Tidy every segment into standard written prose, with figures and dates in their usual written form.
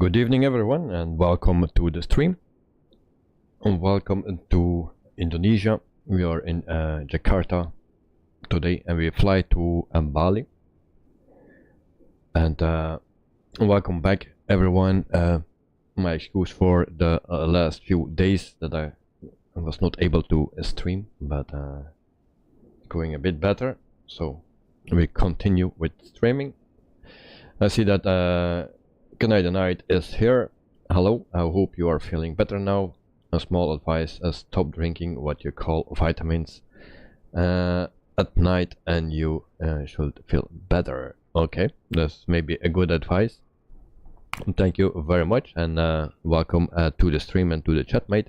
Good evening everyone and welcome to the stream and welcome to Indonesia. We are in Jakarta today and we fly to Bali, and welcome back everyone. My excuse for the last few days that I was not able to stream, but going a bit better, so we continue with streaming. I see that Canadian Night is here. Hello, I hope you are feeling better now. A small advice: stop drinking what you call vitamins at night and you should feel better. Okay, that's maybe a good advice. Thank you very much, and welcome to the stream and to the chat, mate.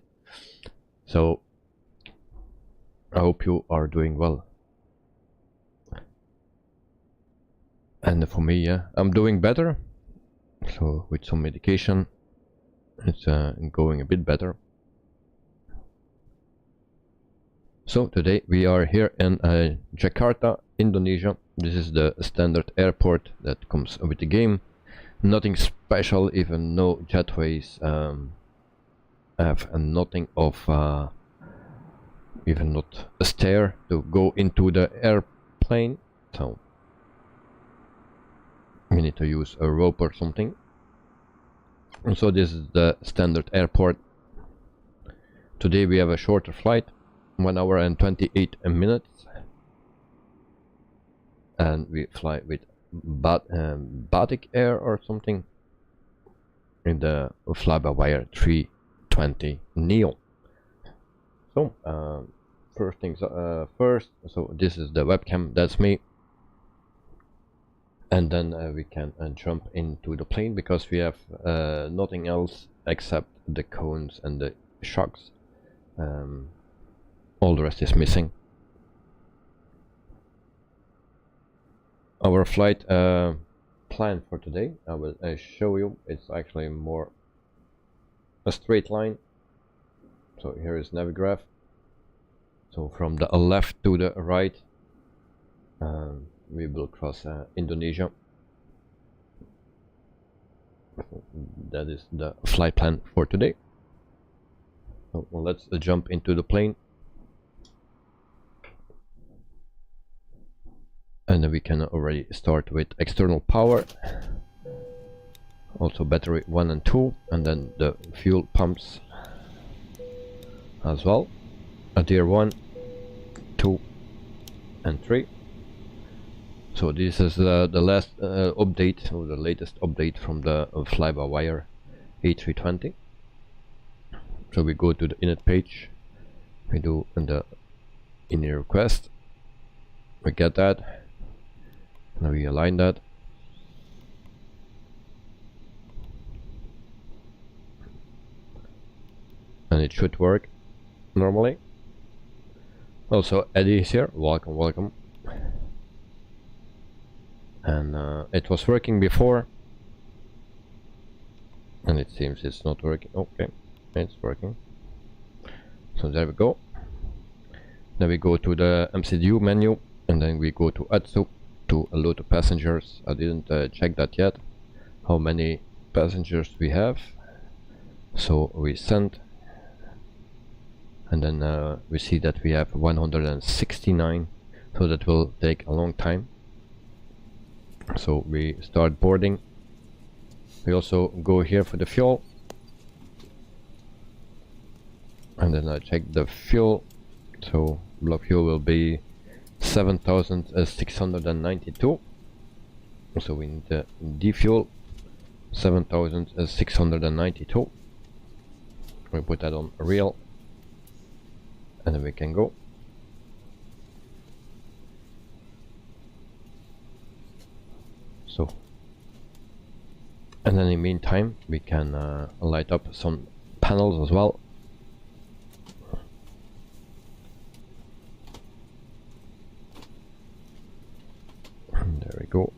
So I hope you are doing well. And for me, yeah, I'm doing better. So with some medication, it's going a bit better. So today we are here in Jakarta, Indonesia. This is the standard airport that comes with the game. Nothing special, even no jetways have nothing of even not a stair to go into the airplane, so we need to use a rope or something. And so this is the standard airport. Today we have a shorter flight, 1 hour and 28 minutes, and we fly with Batik Air or something in the FLYBYWIRE A320-neo. So first things first, so this is the webcam, that's me. And then we can jump into the plane because we have nothing else except the cones and the shocks. All the rest is missing. Our flight plan for today, I will show you. It's actually more a straight line. So here is Navigraph. So from the left to the right, we will cross Indonesia. That is the flight plan for today. So let's jump into the plane, and then we can already start with external power, also battery 1 and 2, and then the fuel pumps as well. Tier 1, 2 and 3. So this is the last update, or the latest update from the FLYBYWIRE A320. So we go to the init page, we do the init request, we get that, now we align that, and it should work normally. Also Eddie is here, welcome. And it was working before, and it seems it's not working. Okay, it's working. So there we go. Then we go to the MCDU menu, and then we go to ATSU to load the passengers. I didn't check that yet, how many passengers we have. So we send, and then we see that we have 169, so that will take a long time. So we start boarding. We also go here for the fuel, and then I check the fuel. So block fuel will be 7,692. So we need to defuel 7,692. We put that on real, and then we can go. So, and then in the meantime we can light up some panels as well. And there we go.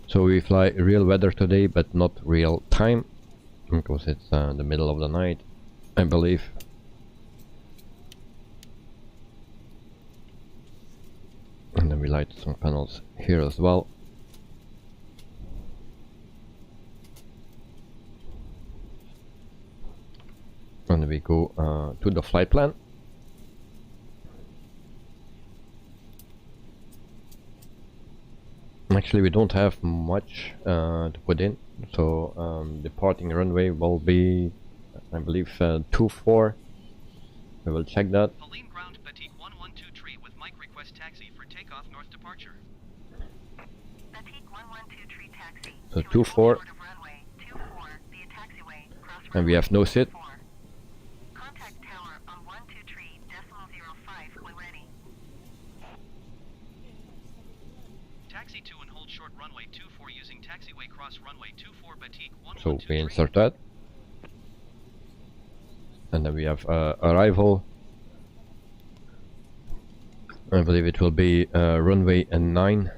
So we fly real weather today, but not real time, because it's the middle of the night, I believe. And then we we light some panels here as well. And we go to the flight plan. Actually, we don't have much to put in, so departing runway will be, I believe, 24. We will check that. Helene ground Batik 112 with mic request taxi for takeoff north departure. Batik 112 taxi. So 24. And we have no sit. Contact tower on 123.05 when ready. Taxi to and hold short runway 24 using taxiway cross runway 24 Batik 112. So we insert that. And then we have arrival. I believe it will be runway 9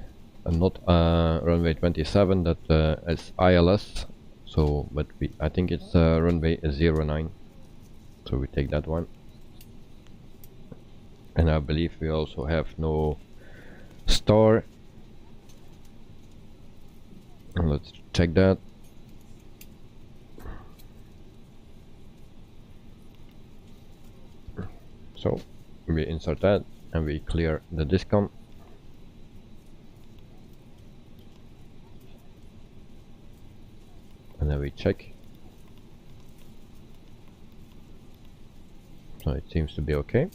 and not runway 27. That is ILS. So, but I think it's runway 09. So we take that one. And I believe we also have no star. And let's check that. So we insert that and we clear the discom. And then we check. So it seems to be okay.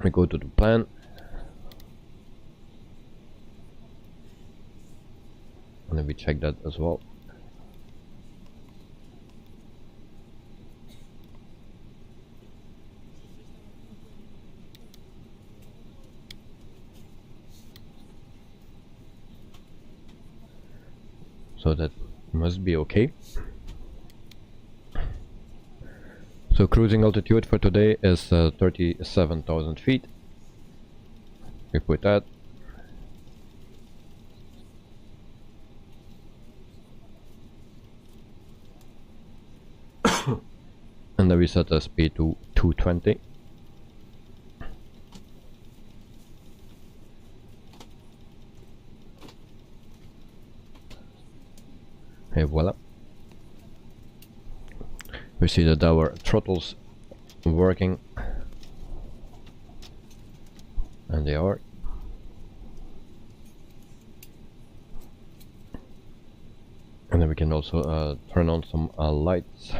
We go to the plan. And then we check that as well. So that must be okay. So cruising altitude for today is 37,000 feet. We put that. And then we set the speed to 220. Hey, voila. We see that our throttles working, and they are. And then we can also turn on some lights,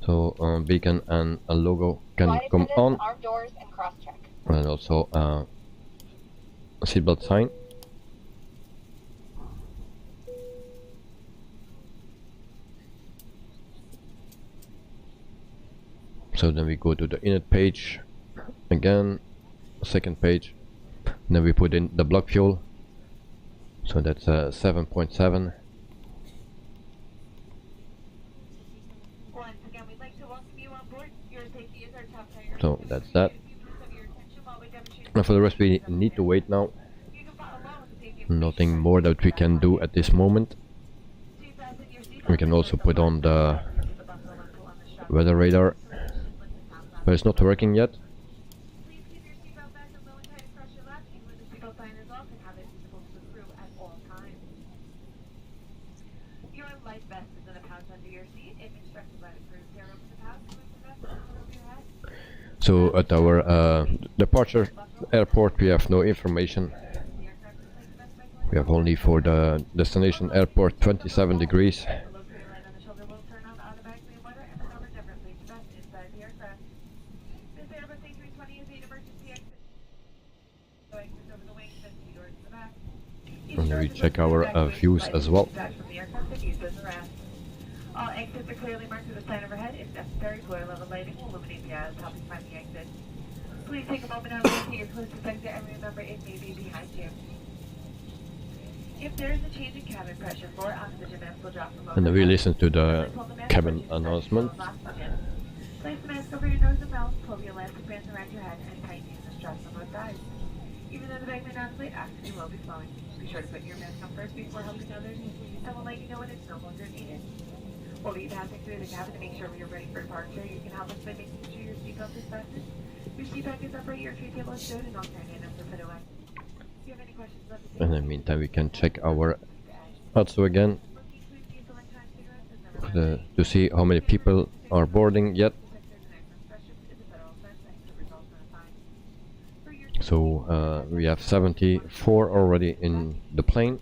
so beacon and a logo can come on, arm doors and cross check. and also a seatbelt sign. So then we go to the init page again, second page, and then we put in the block fuel. So that's 7.7. Once again, we'd like to welcome you on board. Your safety is our top priority. So that's that. And for the rest, we need to wait now. Nothing more that we can do at this moment. We can also put on the weather radar, but it's not working yet. Please keep your seatbelt back and low and tight across your lap, even with the seatbelt sign is off, and have it visible to the crew at all times. Your life vest is in a pouch under your seat. If instructed by the crew, tear open the pouch, swing the vest, and put it over your head. So at our departure airport, we have no information. We have only for the destination airport 27 degrees. The locator light on the shoulder will turn on automatically in weather and recover differently to best inside the aircraft. This Airbus A320 is an emergency exit. So exits over the wing, then two doors to the back. And we check our views as well. From the aircraft and used as a ramp. All exits are clearly marked with a sign overhead. If necessary, floor level lighting will illuminate the aisles helping find the exit. Please take a moment now to look at your closest exit and remember it may be behind you. If there is a change in cabin pressure, more oxygen masks will drop from overhead. And then we listen to the cabin announcement. Place the mask over your nose and mouth, pull the elastic bands around your head, and tighten the straps on both sides. Even though the bag may not inflate, oxygen will be flowing. Be sure to put your mask on first before helping others, and we'll let you know when it's no longer needed. We'll be passing through the cabin to make sure we are ready for departure. You can help us by making sure your seatbelt is fastened. Your seat back is upright, your tray table is stowed, and all carry-on are put away. you have any questions about the In the meantime, we can check our ATSU again to see how many people are boarding yet. So we have 74 already in the plane.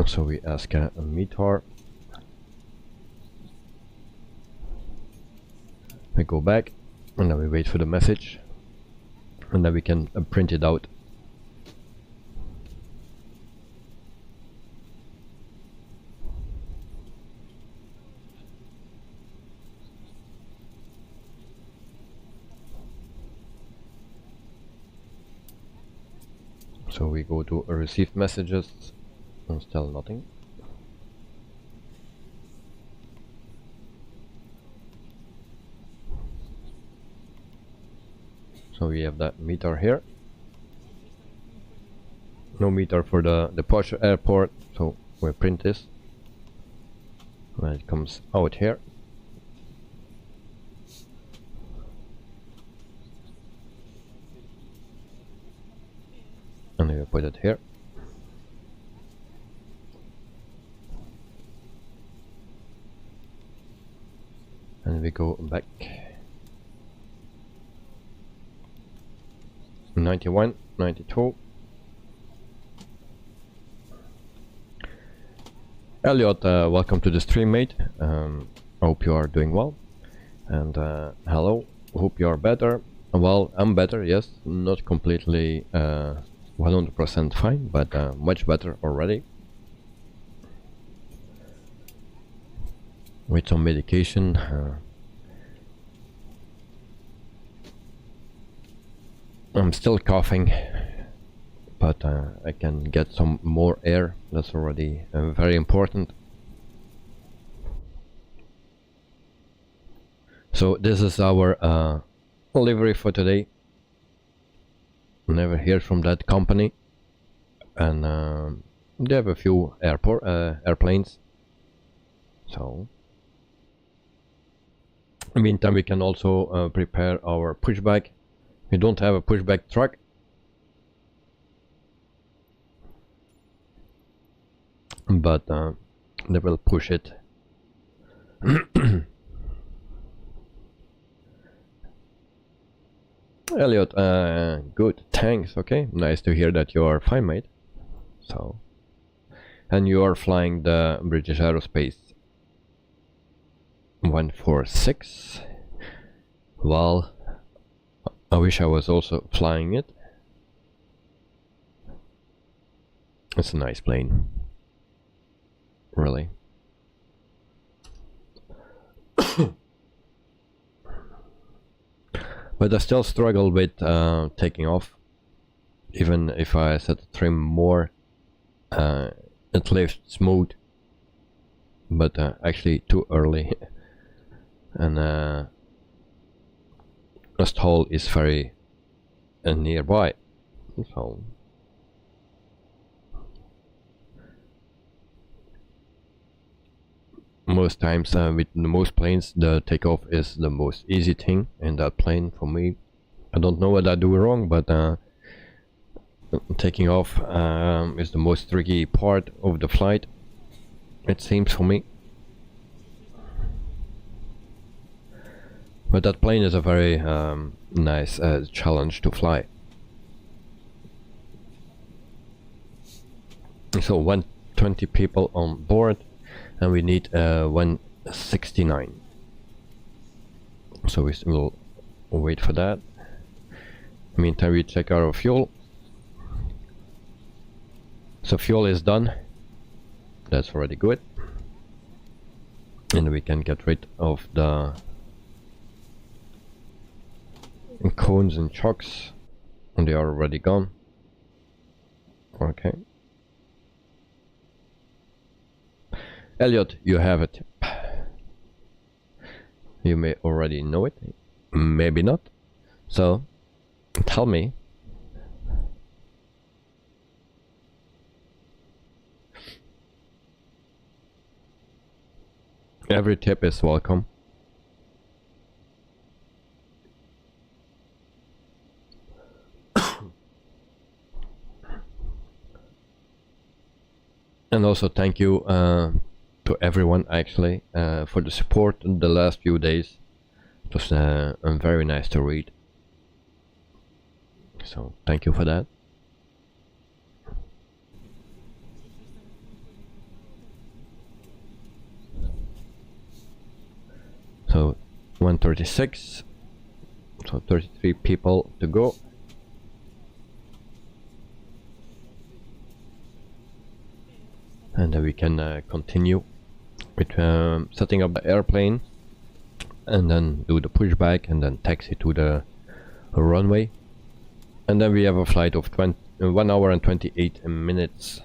So we ask a METAR. We go back and then we wait for the message and then we can print it out. So we go to receive messages and still nothing. So we have that meter here. No meter for the departure airport, so we print this. And it comes out here. And we put it here. And we go back. 91, 92. Elliot, welcome to the stream, mate. I hope you are doing well. And hello, hope you are better. Well, I'm better, yes. Not completely 100% fine, but much better already. With some medication. I'm still coughing, but I can get some more air. That's already very important. So this is our livery for today. Never heard from that company, and they have a few airplanes. So in the meantime, we can also prepare our pushback. We don't have a pushback truck, but they will push it. Elliot, good, thanks. Okay, nice to hear that you are fine, mate. So, and you are flying the British Aerospace 146. Well, I wish I was also flying it. It's a nice plane, really. But I still struggle with taking off. Even if I set the trim more, it lifts smooth, but actually too early. And the stall is very nearby, so most times with most planes the takeoff is the most easy thing in that plane for me. I don't know what I do wrong, but taking off is the most tricky part of the flight, it seems for me. But that plane is a very nice challenge to fly. So 120 people on board, and we need 169. So we will wait for that. Meantime, we check our fuel. So fuel is done. That's already good. And we can get rid of the cones and chocks, and they are already gone. Okay. Elliot, you have it. You may already know it, maybe not. So tell me, Every tip is welcome. And also thank you to everyone actually for the support in the last few days. It was very nice to read. So thank you for that. So 136, so 33 people to go. And then we can continue with setting up the airplane and then do the pushback and then taxi to the runway. And then we have a flight of 1 hour and 28 minutes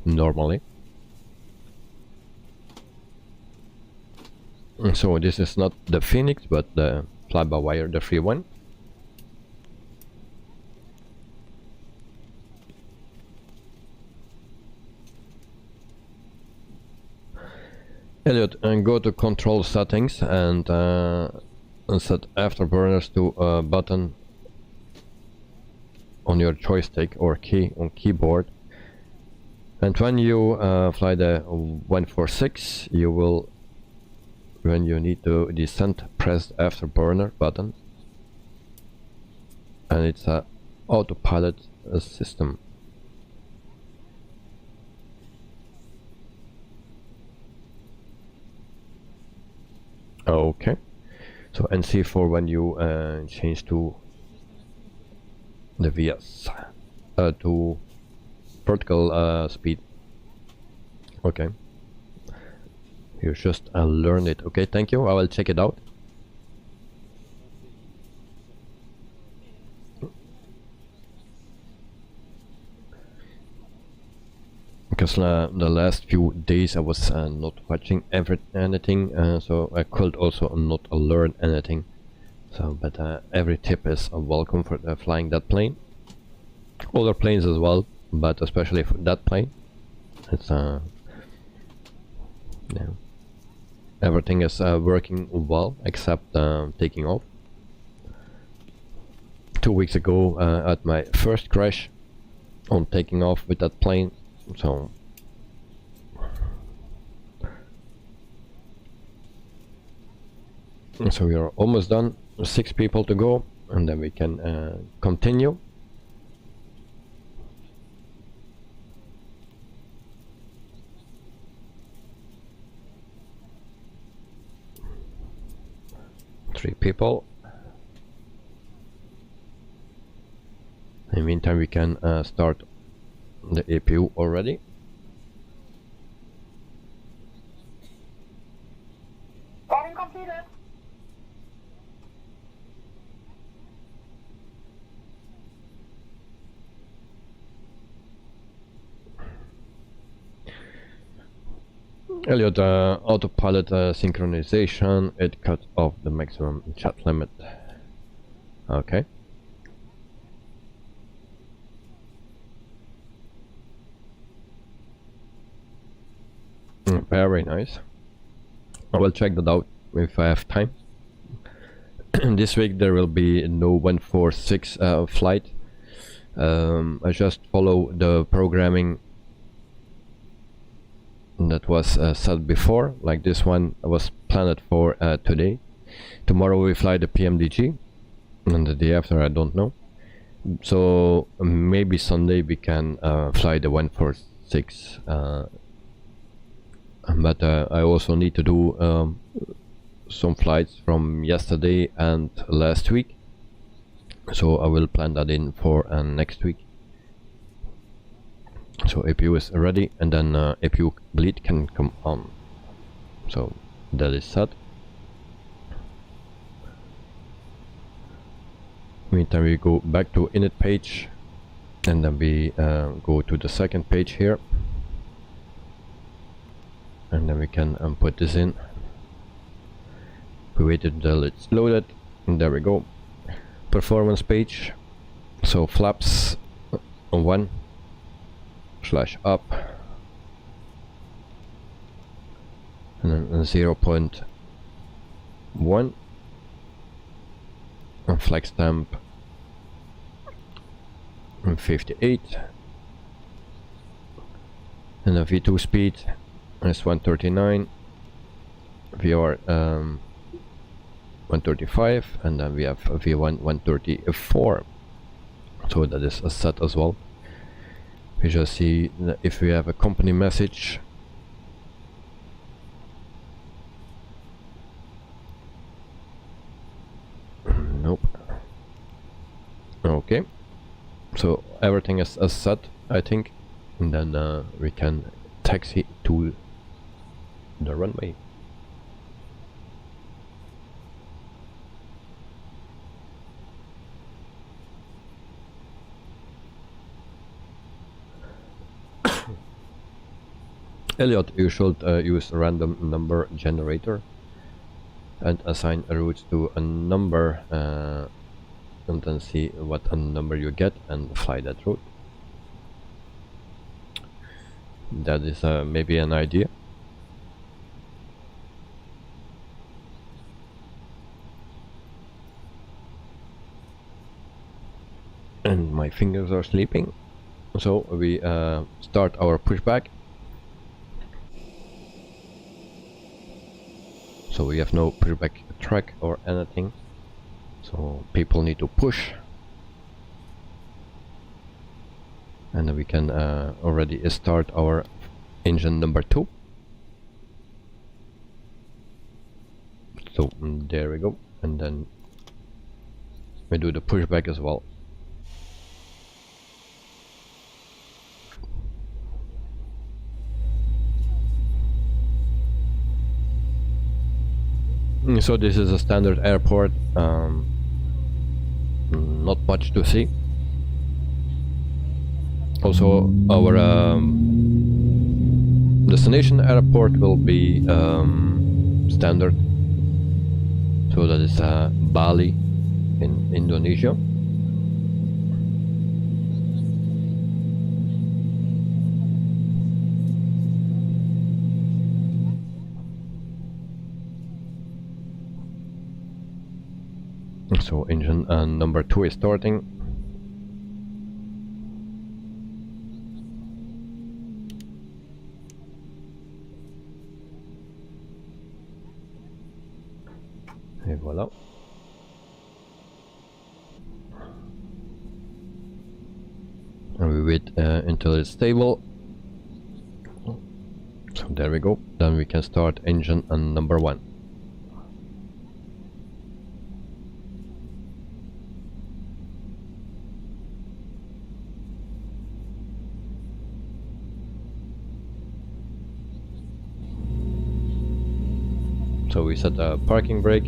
normally. So this is not the Phoenix but the fly-by-wire, the free one. Elliot, and go to control settings and set afterburners to a button on your joystick or key on keyboard. And when you fly the 146, you will, when you need to descend, press afterburner button, and it's a autopilot system. Okay, so NC for when you change to the VS to vertical speed. Okay, you just learned it. Okay, thank you. I will check it out. Because the last few days I was not watching anything, so I could also not learn anything. So, but every tip is welcome for flying that plane. Other planes as well, but especially for that plane, it's yeah, everything is working well except taking off. 2 weeks ago, at my first crash on taking off with that plane. So we are almost done. 6 people to go, and then we can continue. Three people. In the meantime, we can start the APU already. Starting completed. Elliot, autopilot synchronization, it cut off the maximum chat limit. Okay. Very nice. I will check that out if I have time. This week there will be no 146 flight. I just follow the programming that was set before. Like this one was planned for today. Tomorrow we fly the PMDG, and the day after I don't know. So maybe Sunday we can fly the 146. But I also need to do some flights from yesterday and last week, so I will plan that in for next week. So APU is ready, and then APU bleed can come on. So that is set. Meantime, we go back to init page, and then we go to the second page here. And then we can put this in. We waited until it's loaded, and there we go. Performance page. So flaps 1/up, and then 0.1 and flex temp and 58, and the V2 speed is 139, VR 135, and then we have a V1 134. So that is a set as well. We just see that if we have a company message, nope. Okay, so everything is set, I think, and then we can taxi to the runway. Elliot, you should use a random number generator and assign a route to a number and then see what a number you get and fly that route. That is maybe an idea. And my fingers are sleeping, so we start our pushback. So we have no pushback track or anything, so people need to push, and then we can already start our engine number 2. So there we go, and then we do the pushback as well. So this is a standard airport, not much to see. Also our destination airport will be standard, so that is Bali in Indonesia. So engine number 2 is starting. Et voilà. And we wait until it's stable. So there we go. Then we can start engine number 1. So we set a parking brake.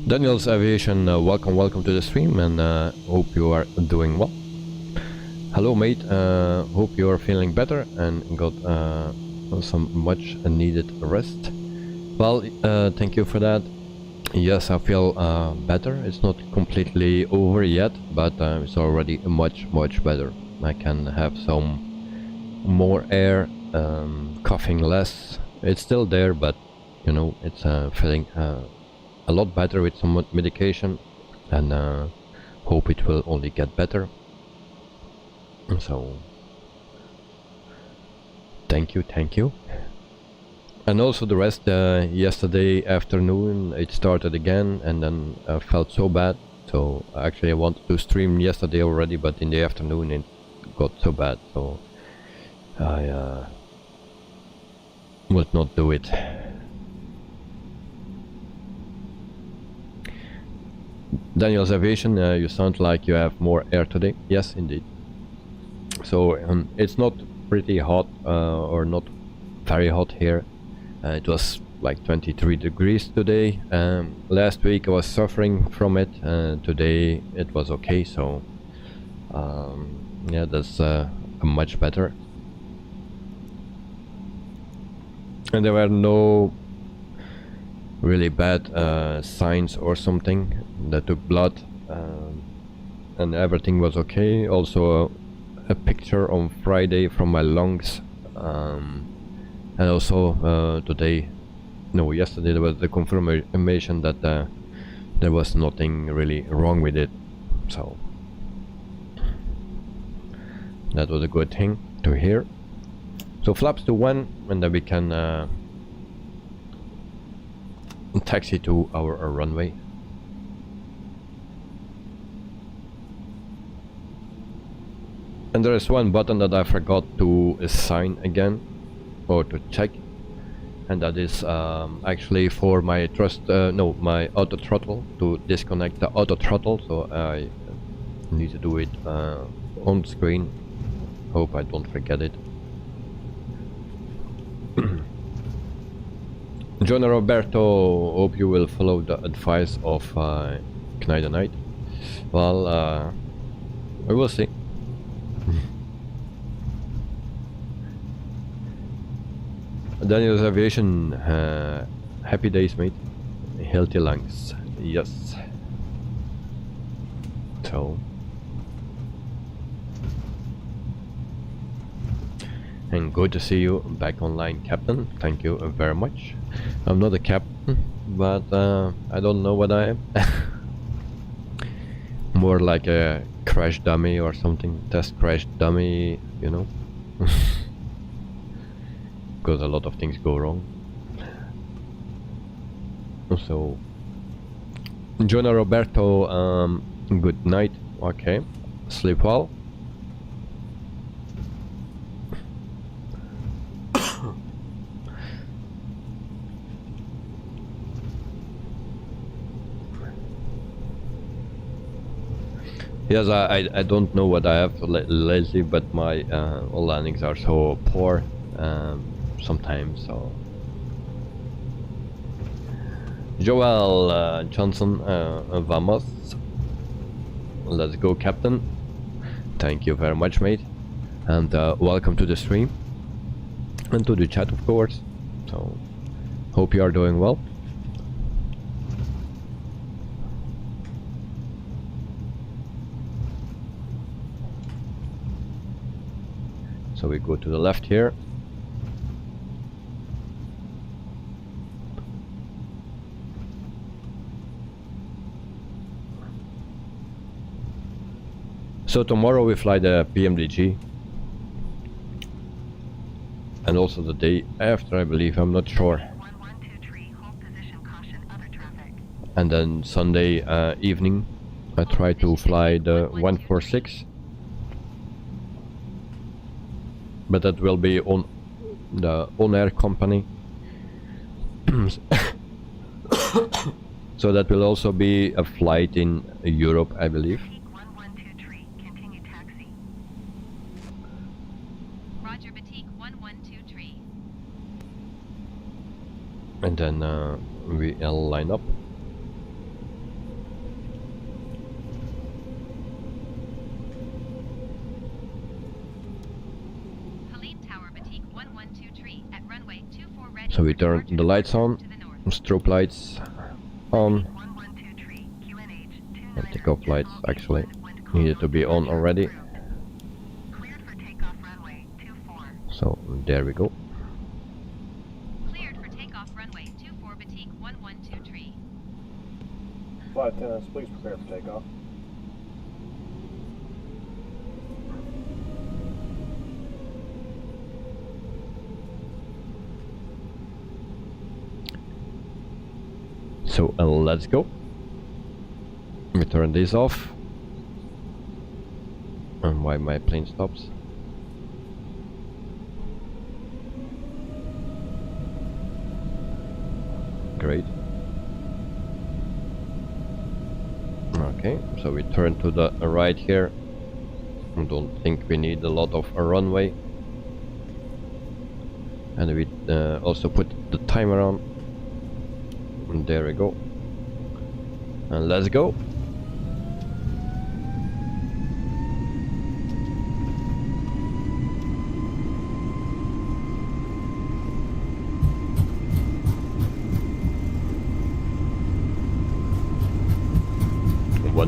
Daniel's Aviation, welcome to the stream, and hope you are doing well. Hello mate, hope you are feeling better and got some much needed rest. Well, thank you for that. Yes, I feel better. It's not completely over yet, but it's already much better. I can have some more air, coughing less. It's still there, but you know, it's feeling a lot better with some medication, and hope it will only get better. So thank you. And also the rest, yesterday afternoon it started again, and then I felt so bad. So actually I wanted to stream yesterday already, but in the afternoon it got so bad, so I would not do it. Daniel's Aviation, you sound like you have more air today. Yes, indeed. So it's not pretty hot or not very hot here. It was like 23 degrees today. Last week I was suffering from it. Today it was okay, so yeah, that's much better. And there were no really bad signs or something. They took blood and everything was okay. Also a picture on Friday from my lungs, and also today, no, yesterday there was the confirmation that there was nothing really wrong with it, so that was a good thing to hear. So flaps to 1, and then we can taxi to our runway. And there is one button that I forgot to assign again, or to check, and that is actually for my my auto throttle, to disconnect the auto throttle. So I need to do it on screen. Hope I don't forget it. John Roberto, hope you will follow the advice of Knight Knight. Well, we will see. Daniel's Aviation, happy days, mate. Healthy lungs, yes. So, and good to see you back online, Captain. Thank you very much. I'm not a captain, but I don't know what I am. More like a crash dummy or something, test crash dummy, you know. Because a lot of things go wrong. So, Jonah Roberto, good night. Okay, sleep well. Yes, I don't know what I have lately, but my landings are so poor sometimes. So, Joel Johnson, vamos. Let's go, Captain. Thank you very much, mate, and welcome to the stream and to the chat, of course. So, hope you are doing well. So we go to the left here. So tomorrow we fly the PMDG, and also the day after, I believe, I'm not sure. 1123, hold position, caution, other traffic. And then Sunday evening I try to fly the 146. But that will be on the on-air company. So that will also be a flight in Europe, I believe. 1123, continue taxi. Roger, Batik 1123. And then we'll line up. So we turn the lights on, strobe lights on, and takeoff lights actually needed to be on already. So there we go. Cleared for takeoff runway 24 Batik 1123. Flight attendants, please prepare for takeoff. So let's go. We turn this off. And why my plane stops. Great. Okay, so we turn to the right here. I don't think we need a lot of a runway. And we also put the timer on. And there we go. And let's go.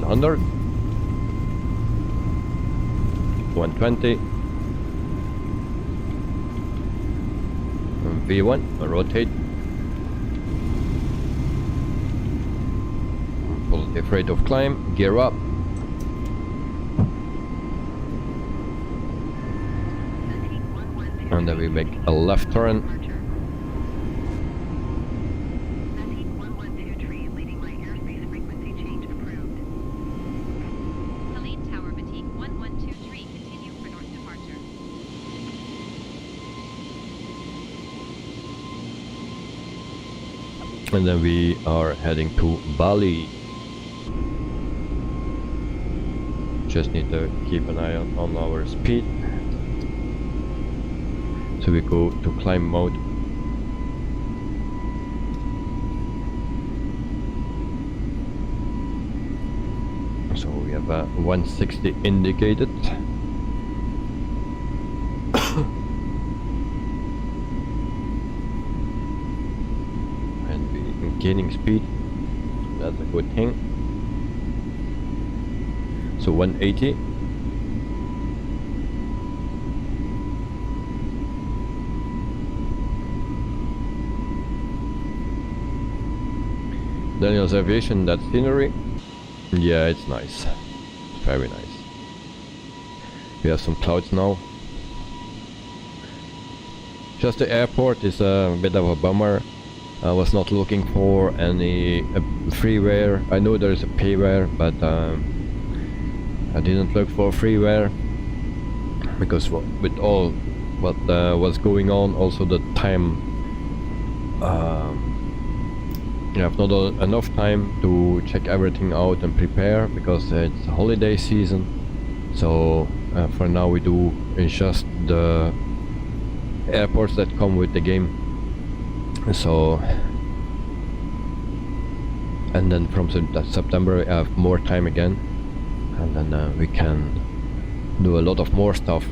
100, 120, V1, rotate, positive rate of climb, gear up, and then we make a left turn. And then we are heading to Bali. Just need to keep an eye on our speed. So we go to climb mode. So we have a 160 indicated. Gaining speed, that's a good thing. So 180. Daniel's Aviation, that scenery. Yeah, it's nice. It's very nice. We have some clouds now. Just the airport is a bit of a bummer. I was not looking for any freeware. I know there is a payware, but I didn't look for freeware because with all what was going on, also the time, you have not enough time to check everything out and prepare because it's holiday season. So for now we do just the airports that come with the game. So, and then from September we have more time again, and then we can do a lot of more stuff.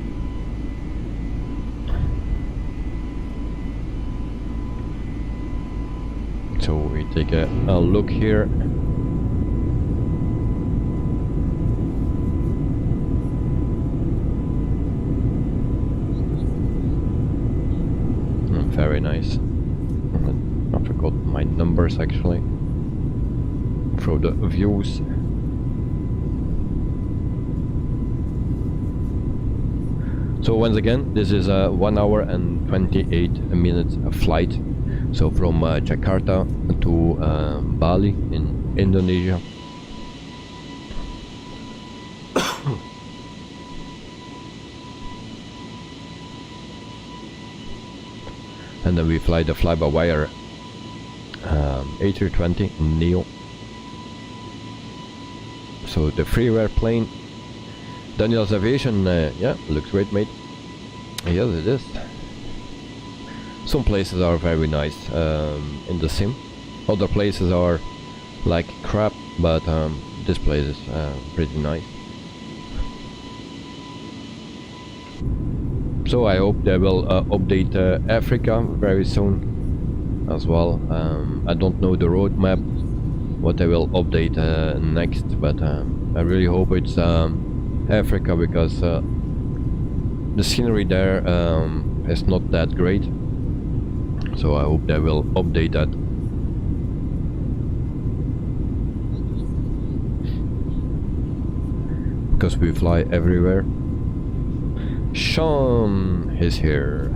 So we take a look here. Very nice. I forgot my numbers actually for the views. So once again, this is a 1 hour and 28 minutes flight. So from Jakarta to Bali in Indonesia. And then we fly the FLYBYWIRE A320-neo. So the freeware plane. Daniel's Aviation, yeah, looks great, mate. Yes, it is. Some places are very nice in the sim. Other places are like crap, but this place is pretty nice. So I hope they will update Africa very soon as well. I don't know the roadmap, what they will update next, but I really hope it's Africa because the scenery there is not that great. So I hope they will update that. Because we fly everywhere. Sean is here.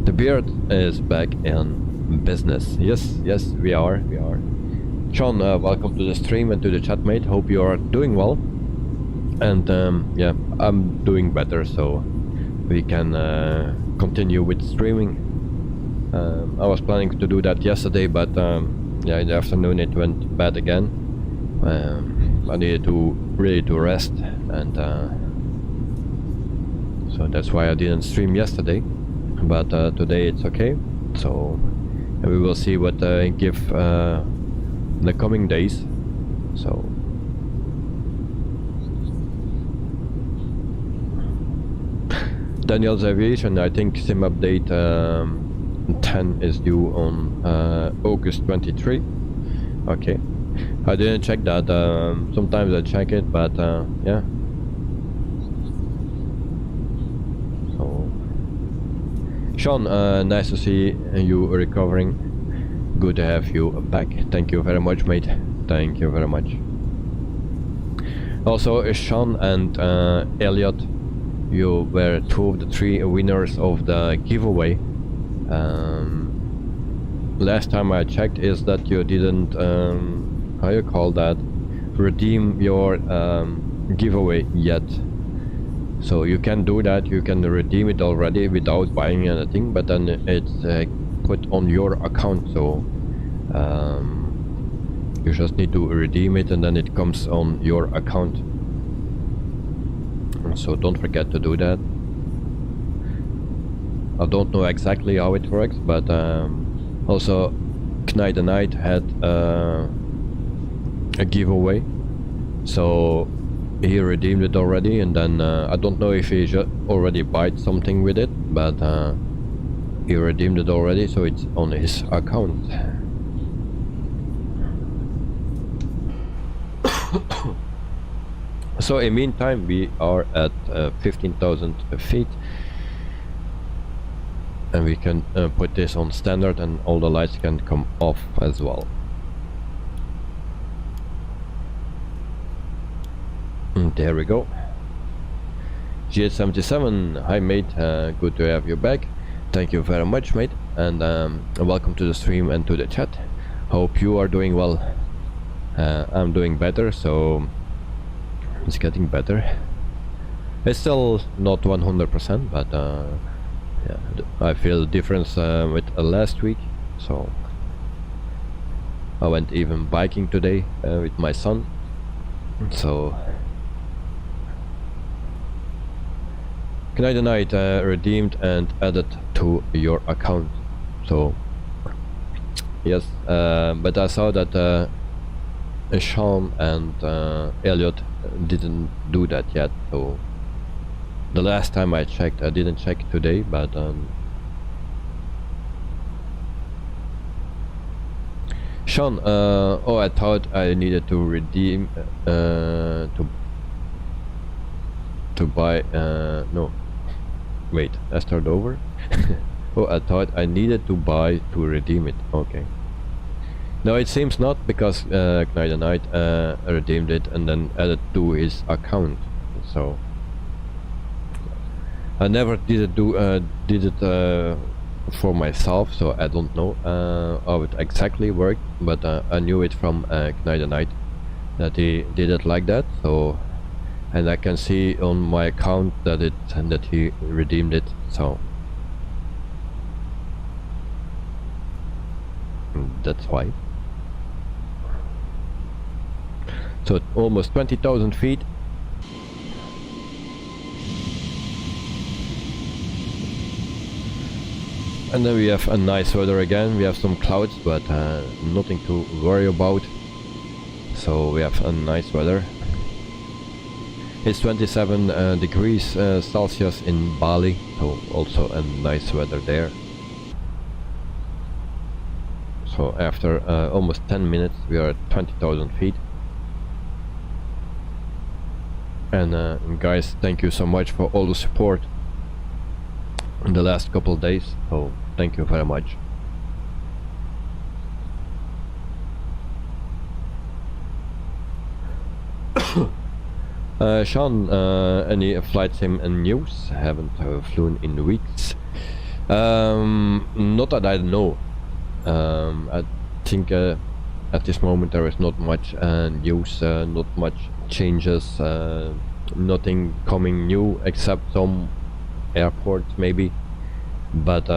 The beard is back in business. Yes, yes, we are. Sean, welcome to the stream and to the chat, mate. Hope you are doing well. And yeah, I'm doing better, so we can continue with streaming. I was planning to do that yesterday, but yeah, in the afternoon it went bad again. I needed to really rest, and so that's why I didn't stream yesterday. But today it's okay. So we will see what give the coming days. So Daniel's Aviation, I think sim update 10 is due on August 23. Okay. I didn't check that. Sometimes I check it, but yeah. So, Sean, nice to see you recovering. Good to have you back. Thank you very much, mate. Thank you very much. Also, Sean and Elliot, you were 2 of the 3 winners of the giveaway. Last time I checked is that you didn't, how you call that, redeem your giveaway yet. So you can do that, you can redeem it already without buying anything, but then it's put on your account, so you just need to redeem it and then it comes on your account. So don't forget to do that. I don't know exactly how it works, but also Knight the Night had a giveaway, so he redeemed it already, and then I don't know if he already bought something with it, but he redeemed it already, so it's on his account. So in meantime we are at 15,000 feet, and we can put this on standard and all the lights can come off as well. And there we go. GH77, hi mate, good to have you back. Thank you very much, mate, and welcome to the stream and to the chat. Hope you are doing well. I'm doing better, so it's getting better. It's still not 100%, but yeah, I feel the difference with last week. So I went even biking today with my son. So Knight the Night redeemed and added to your account. So yes, but I saw that Sean and Elliot didn't do that yet. So the last time I checked, I didn't check today, but Sean, oh, I thought I needed to redeem to buy no, wait, I start over. Oh, I thought I needed to buy to redeem it. Okay. No, it seems not, because Knight the Night redeemed it and then added to his account. So I never did it for myself, so I don't know how it exactly worked, but I knew it from Knight the Night that he did it like that. So, and I can see on my account that he redeemed it. So that's why. So almost 20,000 feet. And then we have a nice weather again. We have some clouds, but nothing to worry about. So we have a nice weather. It's 27 degrees Celsius in Bali, so also a nice weather there. So after almost 10 minutes we are at 20,000 feet. And guys, thank you so much for all the support in the last couple of days, so thank you very much. Sean, any flight sim and news? Haven't flown in weeks. Not that I know. I think at this moment there is not much news, not much changes, nothing coming new except some airports maybe, but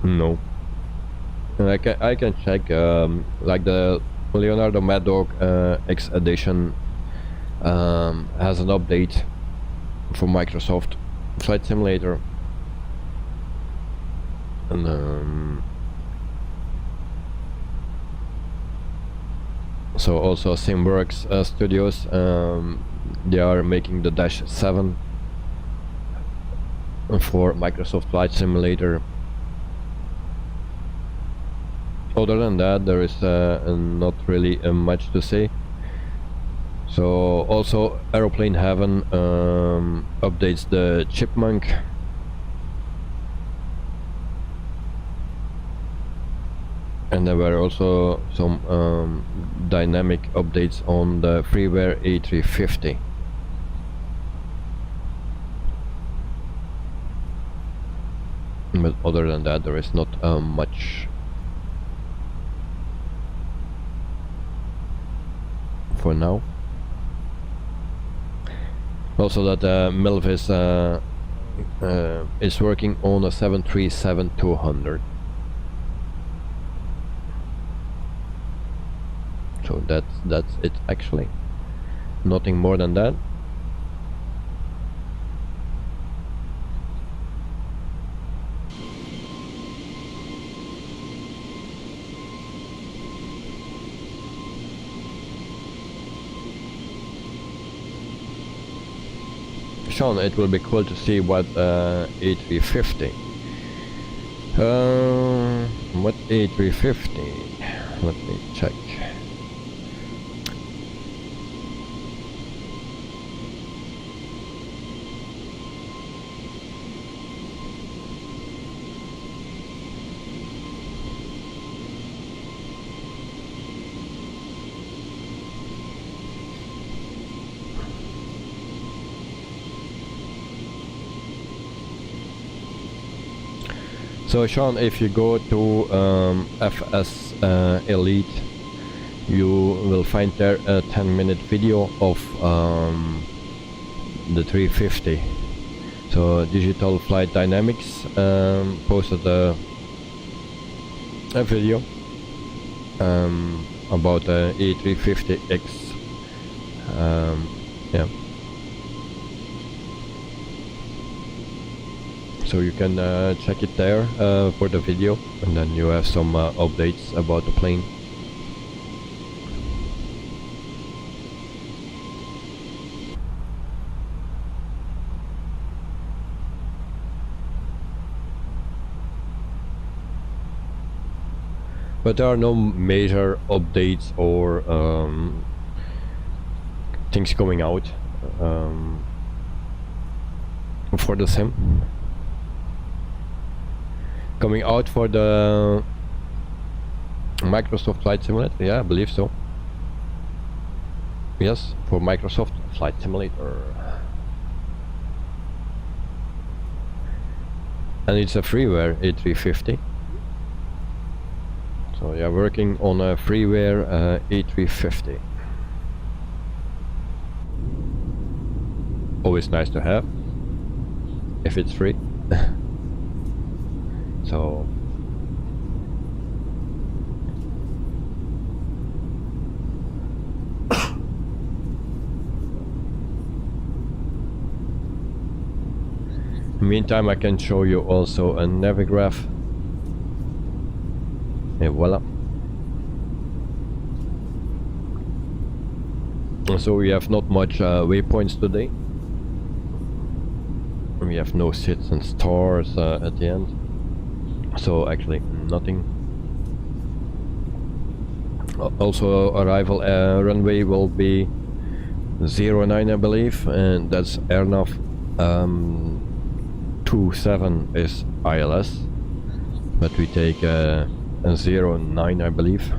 no. I can check, like the Leonardo Mad Dog X edition has an update for Microsoft Flight Simulator, and so also SimWorks Studios, they are making the Dash 7 for Microsoft Flight Simulator. other than that, there is not really much to say. So also Aeroplane Heaven updates the Chipmunk. And there were also some dynamic updates on the FLYBYWIRE A320. But other than that, there is not much for now. Also that MILF is working on a 737-200. So that's it actually. Nothing more than that. Sean, it will be cool to see what A350. What A350? Let me check. So Sean, if you go to FS Elite, you will find there a 10-minute video of the 350. So Digital Flight Dynamics posted a video about the A350X. Yeah. So you can check it there for the video, and then you have some updates about the plane. But there are no major updates or things coming out for the sim. Coming out for the Microsoft Flight Simulator? Yeah, I believe so. Yes, for Microsoft Flight Simulator. And it's a FLYBYWIRE A350. So yeah, working on a FLYBYWIRE A350. Always nice to have, if it's free. So meantime, I can show you also a Navigraph. Et voila. So we have not much waypoints today. We have no sits and stars at the end. So actually nothing. Also arrival runway will be 09, I believe, and that's AirNav 27 is ILS, but we take a 09, I believe.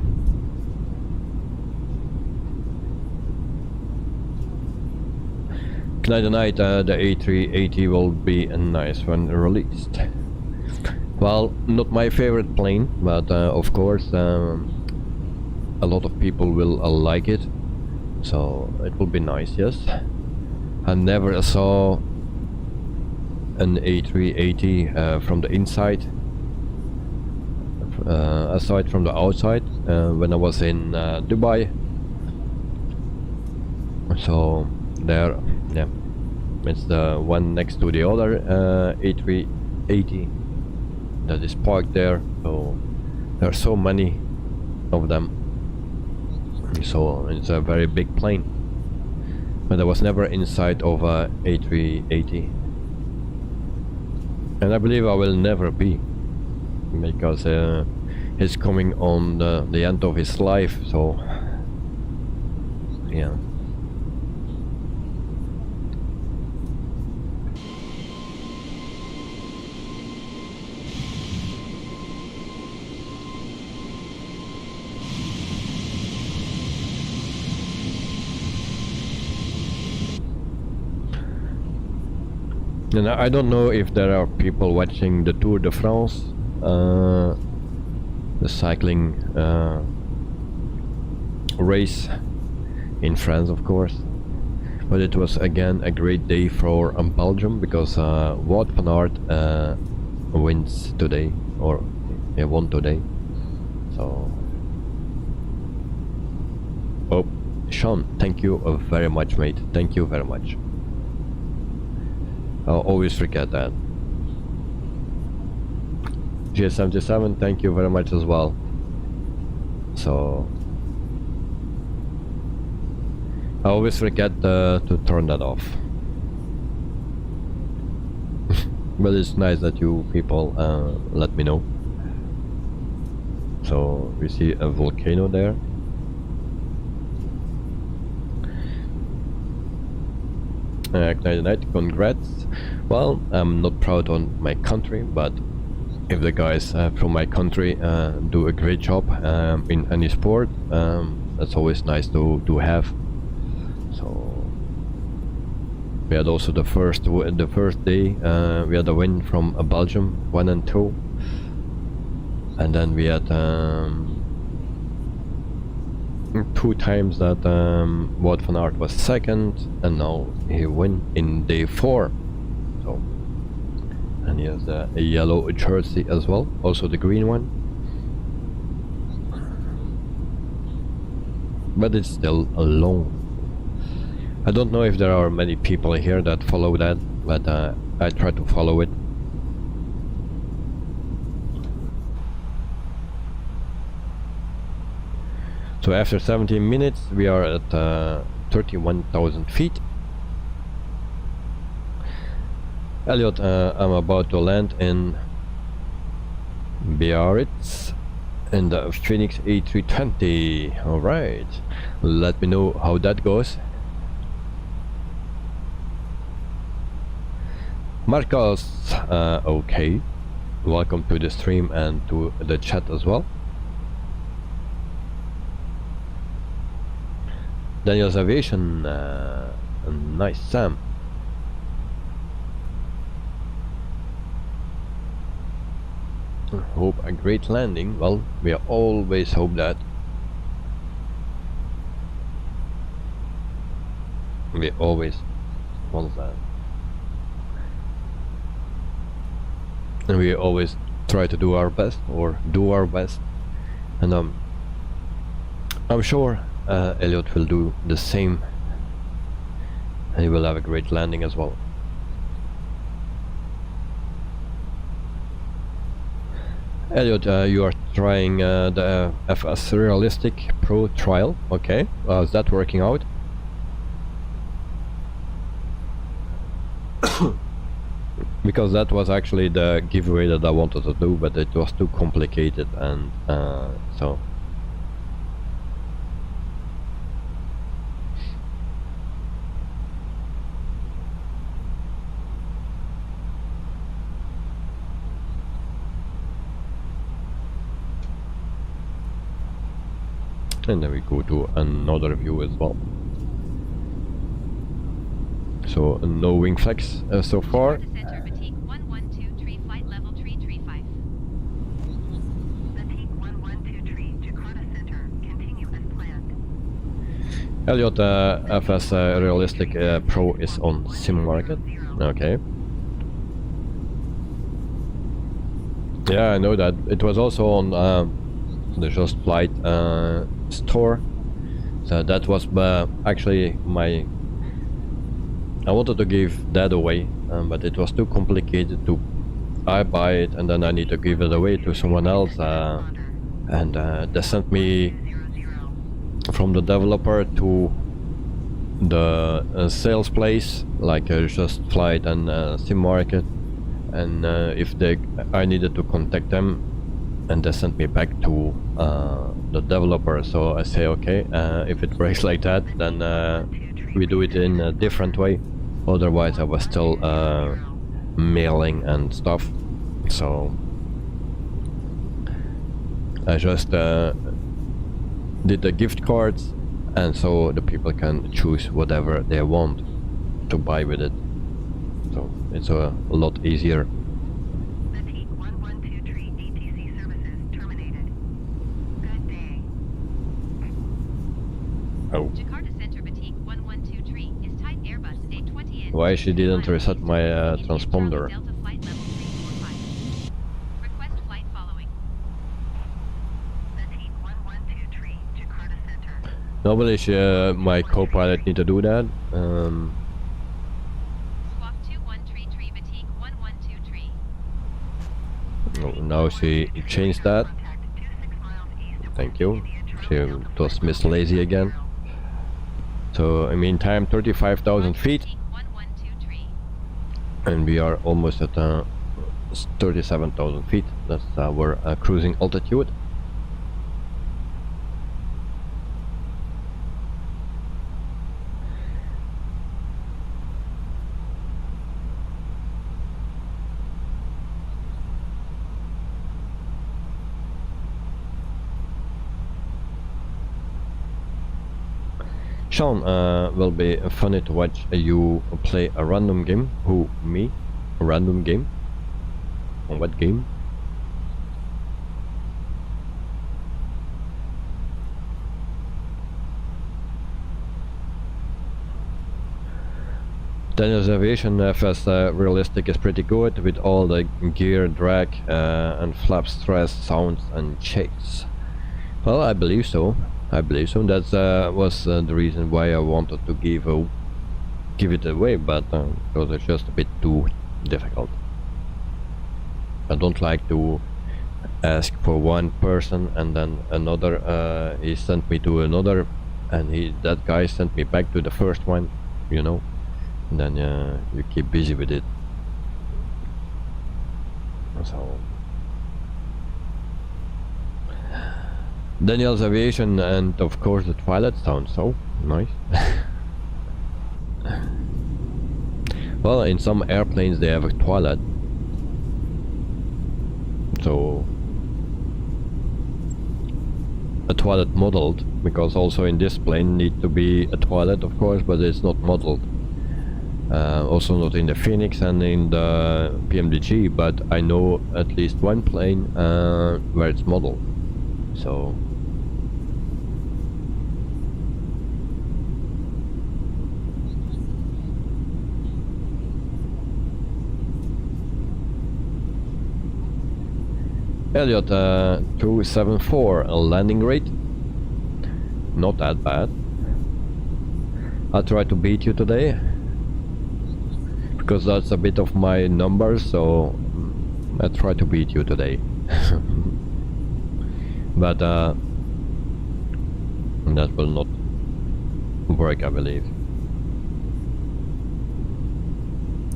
Tonight the A380 will be a nice one released. Well, not my favorite plane, but of course a lot of people will like it, so it will be nice. Yes, I never saw an A380 from the inside. I saw it from the outside when I was in Dubai. So there, yeah, it's the one next to the other A380 that is parked there. So there are so many of them. So it's a very big plane, but I was never inside of a A380, and I believe I will never be, because he's coming on the end of his life, so yeah. And I don't know if there are people watching the Tour de France, the cycling race in France, of course. But it was again a great day for Belgium, because Wout van Aert wins today, or won today. So, oh, Sean, thank you very much, mate. Thank you very much. I'll always forget that. GS77, thank you very much as well. So I always forget to turn that off. But it's nice that you people let me know. So we see a volcano there. Congrats. Well, I'm not proud on my country, but if the guys from my country do a great job in any sport, that's always nice to have. So we had also the first day we had a win from Belgium, 1 and 2, and then we had 2 times that Wout van Aert was second, and now he win in day 4. So, and he has a yellow jersey as well, also the green one. But it's still alone. I don't know if there are many people here that follow that, but I try to follow it. So after 17 minutes we are at 31,000 feet. Elliot, I'm about to land in Biarritz in the Phoenix A320. Alright, let me know how that goes. Marcos, okay, welcome to the stream and to the chat as well. Daniel's Aviation, nice, Sam. Hope a great landing. Well, we always hope that. We always want that. And we always try to do our best, or do our best. And I'm sure Elliot will do the same, and he will have a great landing as well. Elliot, you are trying the FS Realistic Pro trial. Okay, is that working out? Because that was actually the giveaway that I wanted to do, but it was too complicated, and so. And then we go to another view as well. So no wing flex so far. Center, Batik 1123, flight level 335. Batik 1123, Jakarta Center, continue as planned. Elliot, FS Realistic Pro is on sim market. Okay. Yeah, I know that. It was also on the Just Flight store. So that was actually my. I wanted to give that away, but it was too complicated to. I buy it and then I need to give it away to someone else, and they sent me from the developer to the sales place, like Just Flight and Sim Market, and if I needed to contact them, and they sent me back to the developer. So I say, okay, if it breaks like that, then we do it in a different way. Otherwise I was still mailing and stuff, so I just did the gift cards, and so the people can choose whatever they want to buy with it, so it's a lot easier. Batik 1123 DTC services terminated. Good day. Oh, Jakarta Center Batik 1123 is type Airbus A320-neo. why she didn't reset my transponder? Delta flight level 345. Request flight following. Batik 1123 Jakarta Center. Normally my co-pilot need to do that. Squawk 2133 Batik 1123. Oh, now she changed that. Contact 26 miles east of Thank you. India She was Miss Lazy again. So I mean, time 35,000 feet, Batik 1123. and we are almost at 37,000 feet. That's our cruising altitude. Sean, will be funny to watch you play a random game. Who, me? A random game? On what game? Daniel's Aviation FS realistic is pretty good with all the gear drag and flap stress sounds and shakes. Well, I believe so. I believe so. That was the reason why I wanted to give it away, but because it's just a bit too difficult. I don't like to ask for one person and then another. He sent me to another, and that guy sent me back to the first one, you know. And then you keep busy with it. So Daniel's Aviation, and of course the toilet sounds so nice. Well, in some airplanes they have a toilet, so a toilet modeled, because also in this plane need to be a toilet, of course, but it's not modeled. Also not in the Phoenix and in the PMDG, but I know at least one plane where it's modeled. So Elliot 274 landing rate, not that bad. I'll try to beat you today, because that's a bit of my numbers, so I try to beat you today. But that will not work, I believe.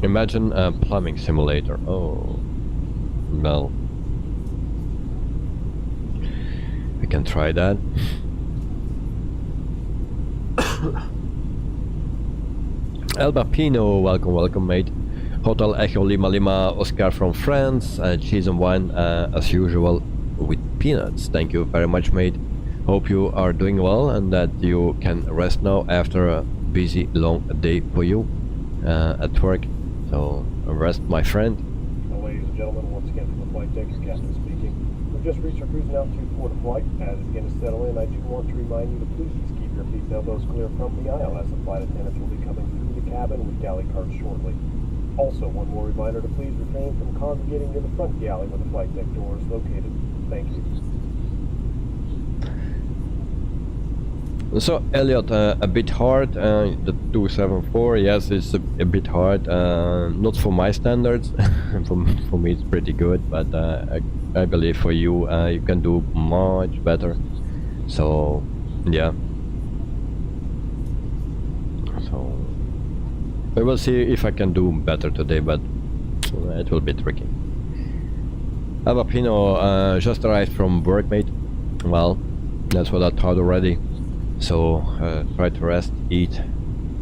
Imagine a plumbing simulator. Oh, well, we can try that. Elba Pino, welcome mate. Hotel Echo Lima Lima Oscar from France, cheese and wine as usual with peanuts. Thank you very much, mate. Hope you are doing well and that you can rest now after a busy long day for you at work. So rest, my friend. Well, ladies and gentlemen, once again from the flight deck, your captain speaking. We've just reached our cruising altitude for the flight. As it begins to settle in, I do want to remind you to please keep your seat elbows clear from the aisle, as the flight attendants will be coming through the cabin with galley carts shortly. Also, one more reminder to please refrain from congregating near the front galley where the flight deck door is located. Thank you. So Elliot, a bit hard, the 274, yes, it's a bit hard, not for my standards. for me it's pretty good, but I believe for you, you can do much better. So yeah, so we will see if I can do better today, but it will be tricky. Alvapino just arrived from work, mate. Well, that's what I thought already. So try to rest, eat,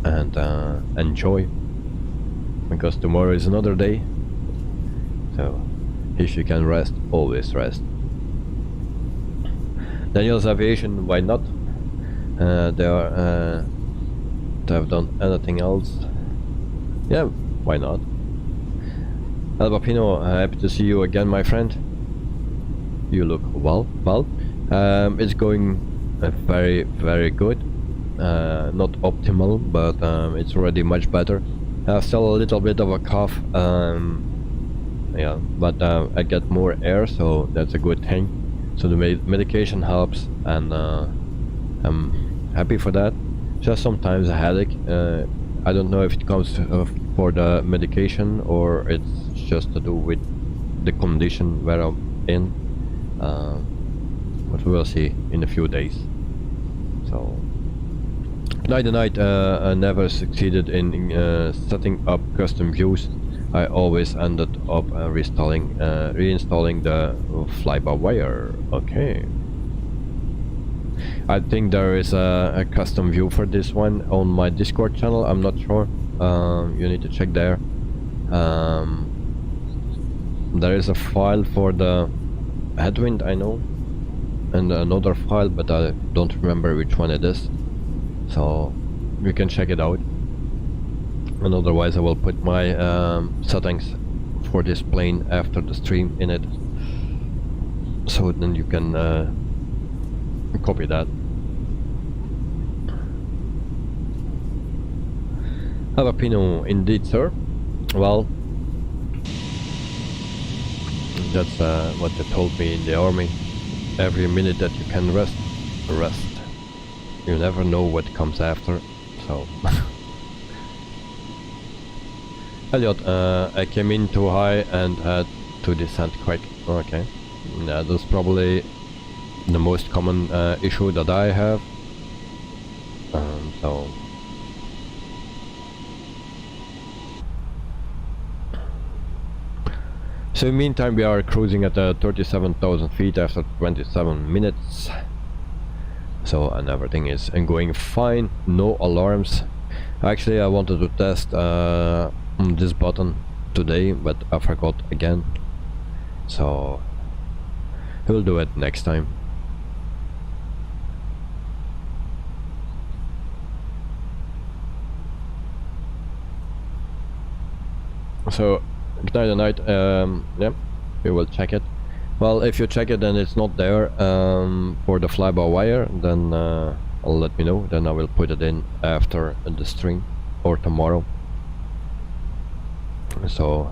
and enjoy, because tomorrow is another day. So if you can rest, always rest. Daniel's Aviation, why not? They have done anything else. Yeah, why not? Alvapino, happy to see you again, my friend. You look well. It's going very, very good. Not optimal, but it's already much better. I have still a little bit of a cough. Yeah, but I get more air, so that's a good thing. So the medication helps, and I'm happy for that. Just sometimes a headache. I don't know if it comes for the medication or it's just to do with the condition where I'm in. But we will see in a few days. So night I never succeeded in setting up custom views. I always ended up reinstalling the fly-by-wire. Okay. I think there is a custom view for this one on my Discord channel. I'm not sure. You need to check there. There is a file for the headwind, I know, and another file, but I don't remember which one it is. So you can check it out. And otherwise I will put my settings for this plane after the stream in it, so then you can copy that. Alvapino, indeed, sir. Well, that's what they told me in the army. Every minute that you can rest, rest. You never know what comes after, so. Elliot, I came in too high and had to descend quick. Okay, yeah, that's probably the most common issue that I have. So in the meantime, we are cruising at 37,000 feet after 27 minutes. So, and everything is going fine, no alarms. Actually, I wanted to test this button today, but I forgot again. So we'll do it next time. So night, yeah, we will check it. Well, if you check it and it's not there for the fly-by-wire, then let me know. Then I will put it in after the stream or tomorrow. So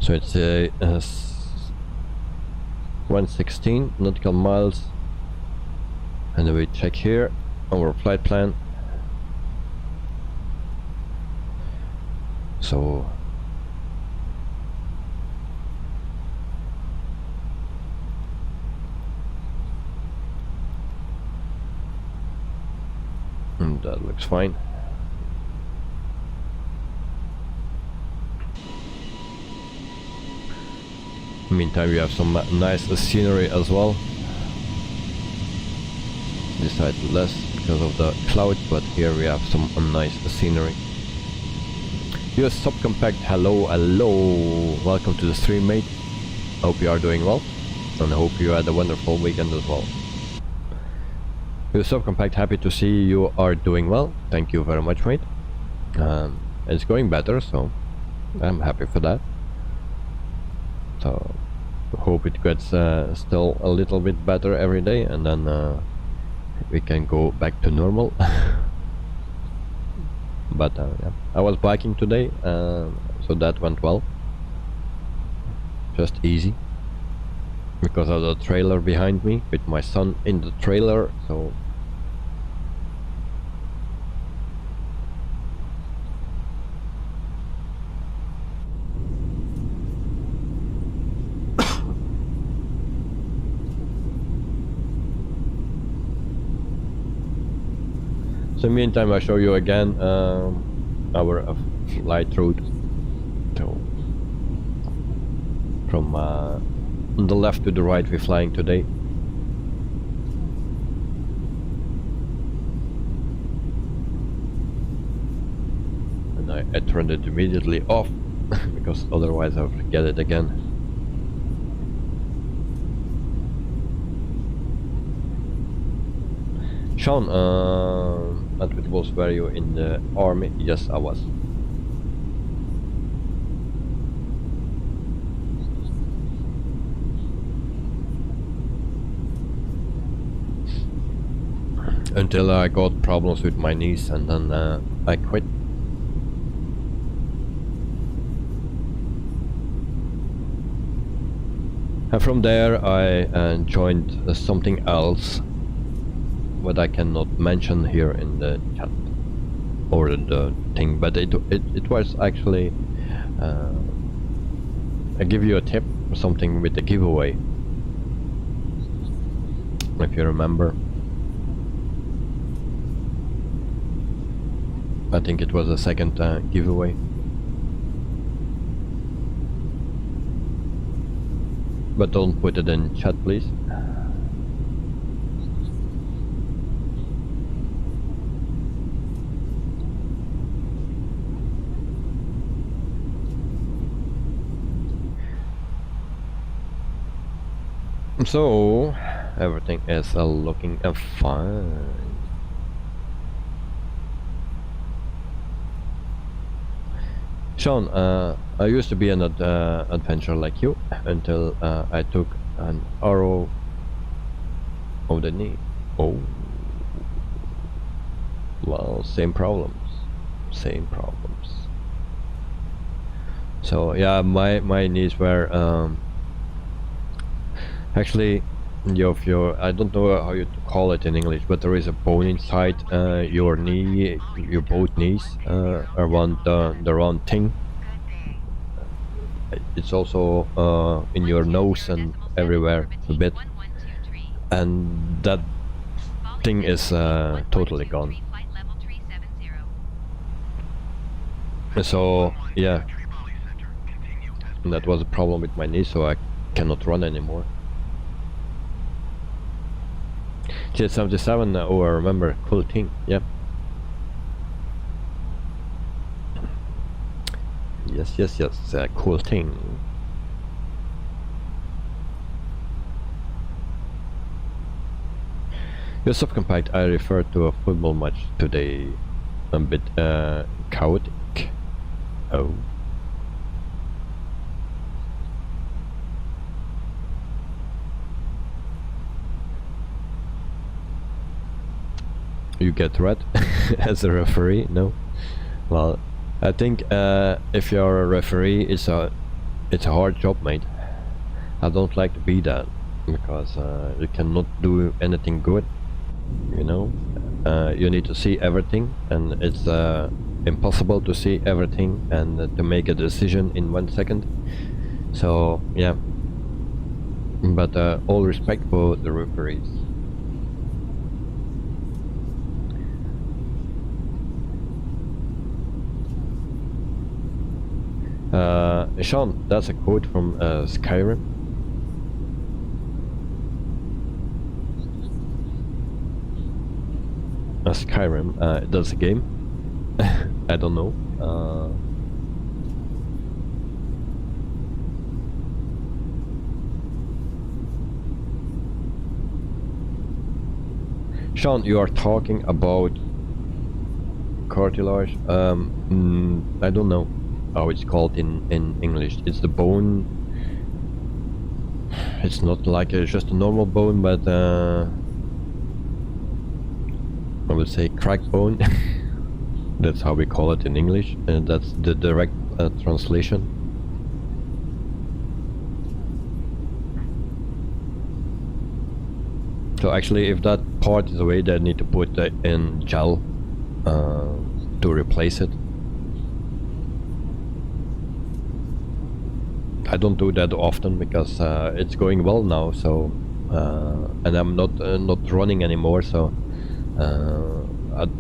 it's 116 nautical miles, and then we check here our flight plan. So and that looks fine. Meantime, we have some nice scenery as well. This side less because of the clouds, but here we have some nice scenery. US Subcompact, hello. Welcome to the stream, mate. Hope you are doing well, and I hope you had a wonderful weekend as well. US Subcompact, happy to see you are doing well. Thank you very much, mate. It's going better, so I'm happy for that. So hope it gets still a little bit better every day, and then we can go back to normal. But yeah, I was biking today, so that went well. Just easy, because of the trailer behind me with my son in the trailer. So So meantime I show you again our flight route. So from the left to the right we're flying today. And I turned it immediately off because otherwise I'll forget it again. Sean, were you in the army? Yes, I was. Until I got problems with my knees, and then I quit. And from there I joined something else, what I cannot mention here in the chat or the thing, but it was actually I give you a tip or something with the giveaway, if you remember. I think it was the second giveaway. But don't put it in chat, please. So everything is looking fine. Sean, I used to be an adventurer like you until I took an arrow of the knee. Oh, well, same problems. So yeah, my knees were actually, I don't know how you call it in English, but there is a bone inside your knee, your both knees, around the round thing. It's also in your nose and everywhere a bit, and that thing is totally gone. So yeah, that was a problem with my knee, so I cannot run anymore. J77, oh, I remember, cool thing, yeah. Yes, cool thing. Your subcompact, I referred to a football match today, a bit chaotic. Oh. You get red as a referee? No. Well, I think if you're a referee, it's a hard job, mate. I don't like to be that because you cannot do anything good. You know, you need to see everything, and it's impossible to see everything and to make a decision in 1 second. So yeah. But all respect for the referees. Sean, that's a quote from Skyrim. Skyrim, that's a game. I don't know. Sean, you are talking about cartilage. I don't know how it's called in English. It's the bone. It's not like just a normal bone, but I would say crack bone. That's how we call it in English, and that's the direct translation. So actually, if that part is away, they need to put in gel to replace it. I don't do that often because it's going well now. So and I'm not running anymore. So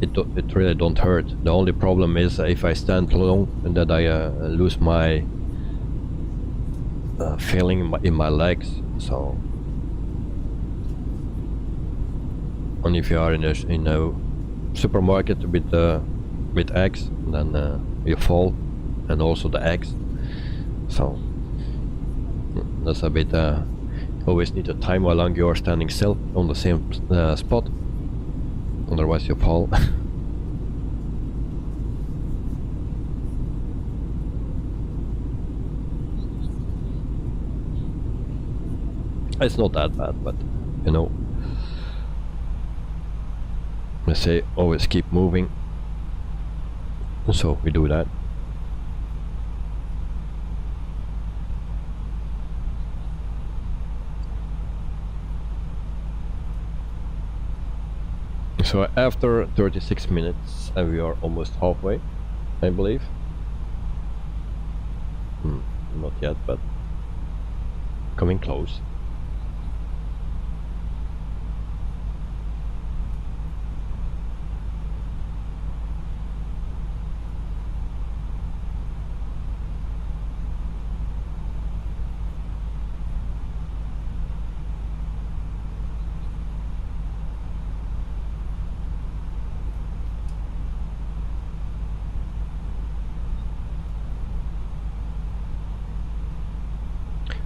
it really don't hurt. The only problem is if I stand long and that I lose my feeling in my legs. So, and if you are in a supermarket with eggs, then you fall, and also the eggs. So that's a bit. Always need to time how long you are standing still on the same spot. Otherwise you fall. It's not that bad, but you know, I say always keep moving, so we do that. So after 36 minutes, and we are almost halfway, I believe. Not yet, but coming close.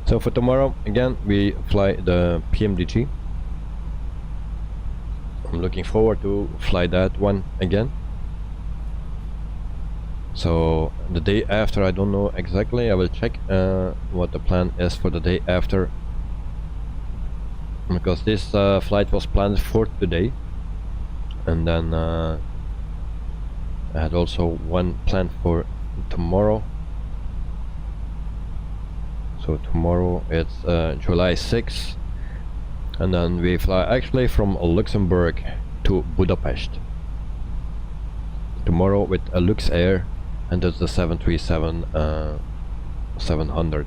So for tomorrow, again, we fly the PMDG. I'm looking forward to fly that one again. So the day after, I don't know exactly. I will check what the plan is for the day after, because this flight was planned for today, and then I had also one planned for tomorrow. So tomorrow it's July 6th, and then we fly actually from Luxembourg to Budapest tomorrow with a Lux Air, and that's the 737-700.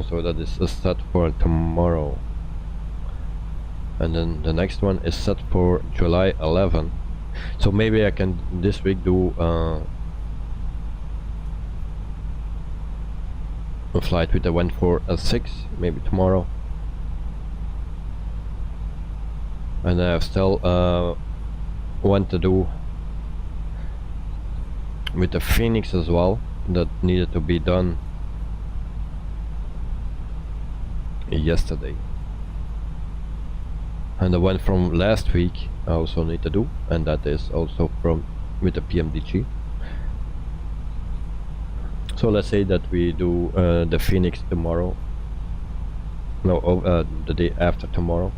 So that is set for tomorrow, and then the next one is set for July 11. So maybe I can this week do a flight with the 146, maybe tomorrow. And I have still one to do with the Phoenix as well, that needed to be done yesterday. And the one from last week I also need to do, and that is also from with the PMDG. So let's say that we do the Phoenix tomorrow, no, the day after tomorrow,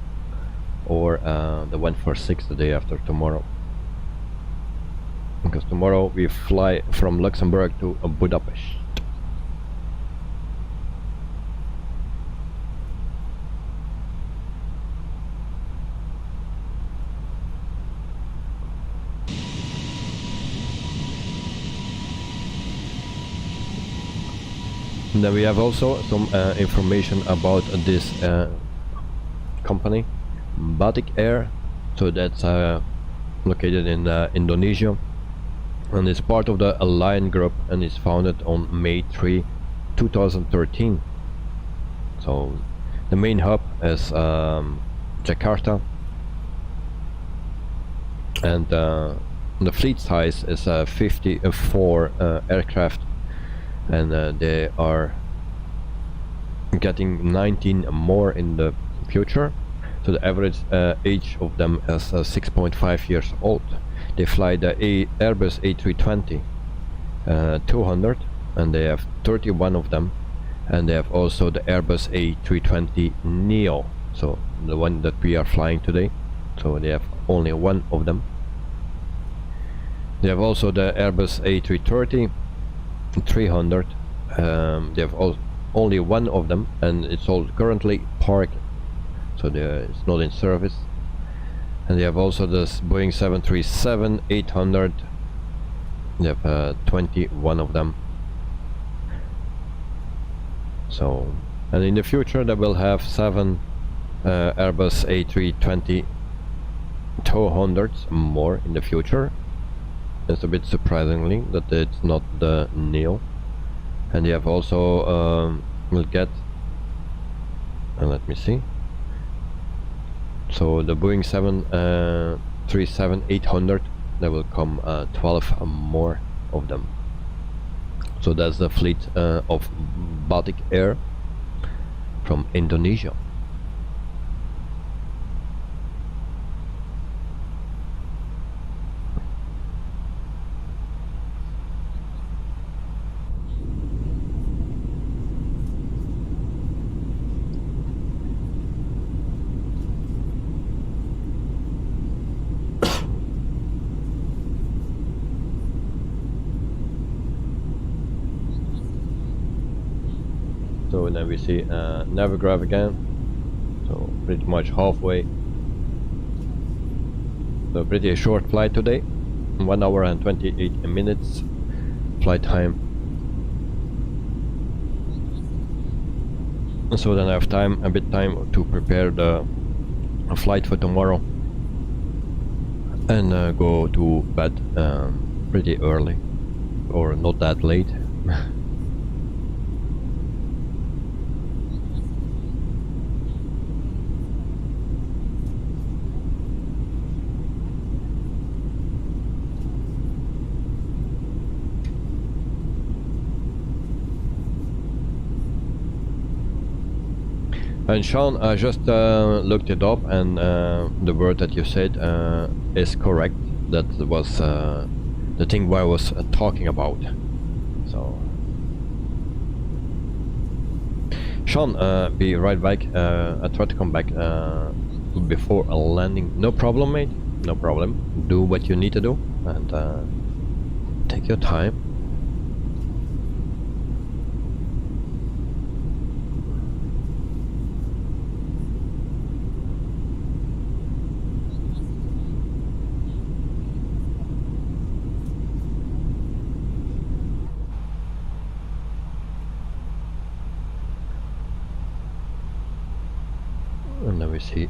or the 146 the day after tomorrow, because tomorrow we fly from Luxembourg to Budapest. And then we have also some information about this company, Batik Air. So that's located in Indonesia, and it's part of the Alliance Group, and it's founded on May 3, 2013. So the main hub is Jakarta, and the fleet size is 54 aircraft, and they are getting 19 more in the future. So the average age of them is 6.5 years old. They fly the Airbus A320-200, and they have 31 of them, and they have also the Airbus A320-neo, so the one that we are flying today. So they have only one of them. They have also the Airbus A330-300. They have only one of them, and it's all currently parked, so it's not in service. And they have also this Boeing 737-800. They have 21 of them. So, and in the future they will have 7 Airbus 200 more in the future. It's a bit surprisingly that it's not the Neo. And you have also will get, let me see, so the Boeing 737-800, there will come 12 more of them. So that's the fleet of Batik Air from Indonesia. So then we see Navigraph again, so pretty much halfway. So pretty short flight today, 1 hour and 28 minutes flight time. So then I have time, a bit time to prepare the flight for tomorrow and go to bed pretty early, or not that late. And Sean, I just looked it up, and the word that you said is correct. That was the thing I was talking about. So, Sean, be right back. I try to come back before landing. No problem, mate. No problem. Do what you need to do, and take your time. And then we see,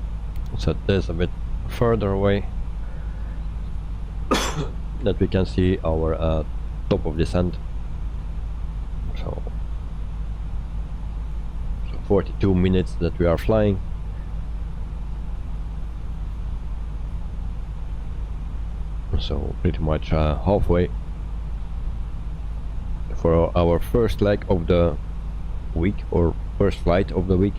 so there's a bit further away that we can see our top of descent. So 42 minutes that we are flying. So pretty much halfway for our first leg of the week, or first flight of the week.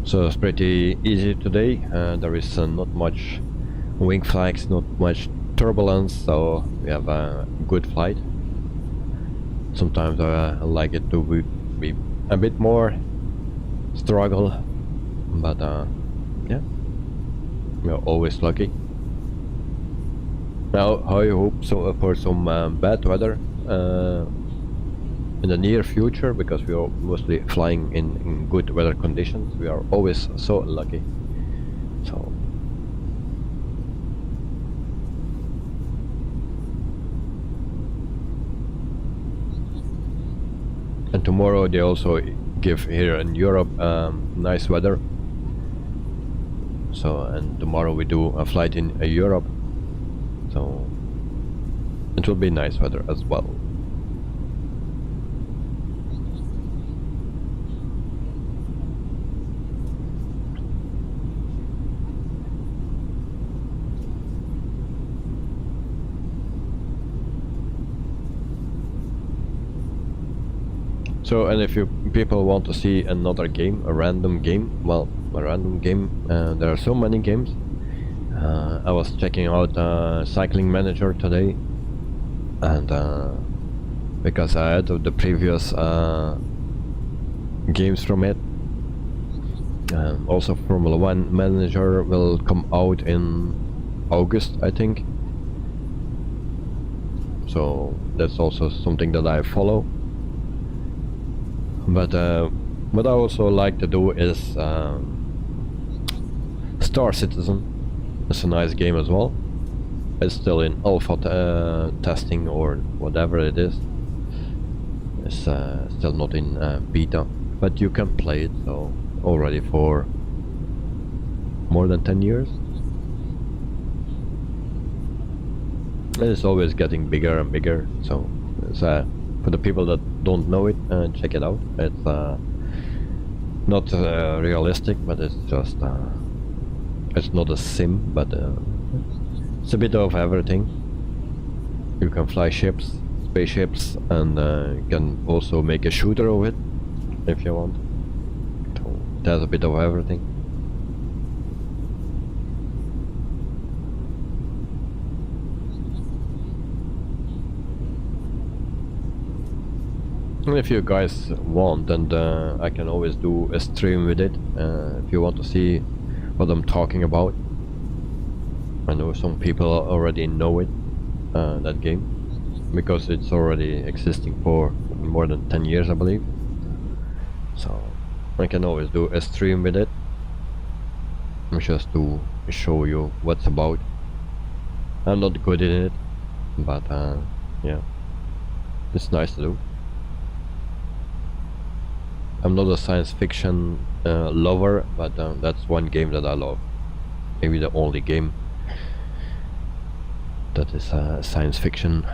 So it's pretty easy today. There is not much wing flags, not much turbulence, so we have a good flight. Sometimes I like it to be a bit more struggle, but yeah, we are always lucky. Now I hope so for some bad weather in the near future, because we are mostly flying in good weather conditions. We are always so lucky. So and tomorrow they also give here in Europe nice weather. So, and tomorrow we do a flight in Europe, so it will be nice weather as well. So, and if you people want to see another game, a random game, well, a random game, there are so many games. I was checking out Cycling Manager today, and because I had the previous games from it. Also, Formula 1 Manager will come out in August, I think. So that's also something that I follow. But what I also like to do is Star Citizen. It's a nice game as well. It's still in alpha testing or whatever it is. It's still not in beta, but you can play it. So already for more than 10 years. And it's always getting bigger and bigger. So it's, for the people that don't know it, check it out. It's not realistic, but it's just it's not a sim, but it's a bit of everything. You can fly ships, spaceships, and you can also make a shooter of it if you want. So there's a bit of everything. And if you guys want, and I can always do a stream with it, if you want to see what I'm talking about. I know some people already know it, that game, because it's already existing for more than 10 years, I believe. So I can always do a stream with it, just to show you what's about. I'm not good in it, but yeah, it's nice to do. I'm not a science fiction lover, but that's one game that I love. Maybe the only game that is science fiction.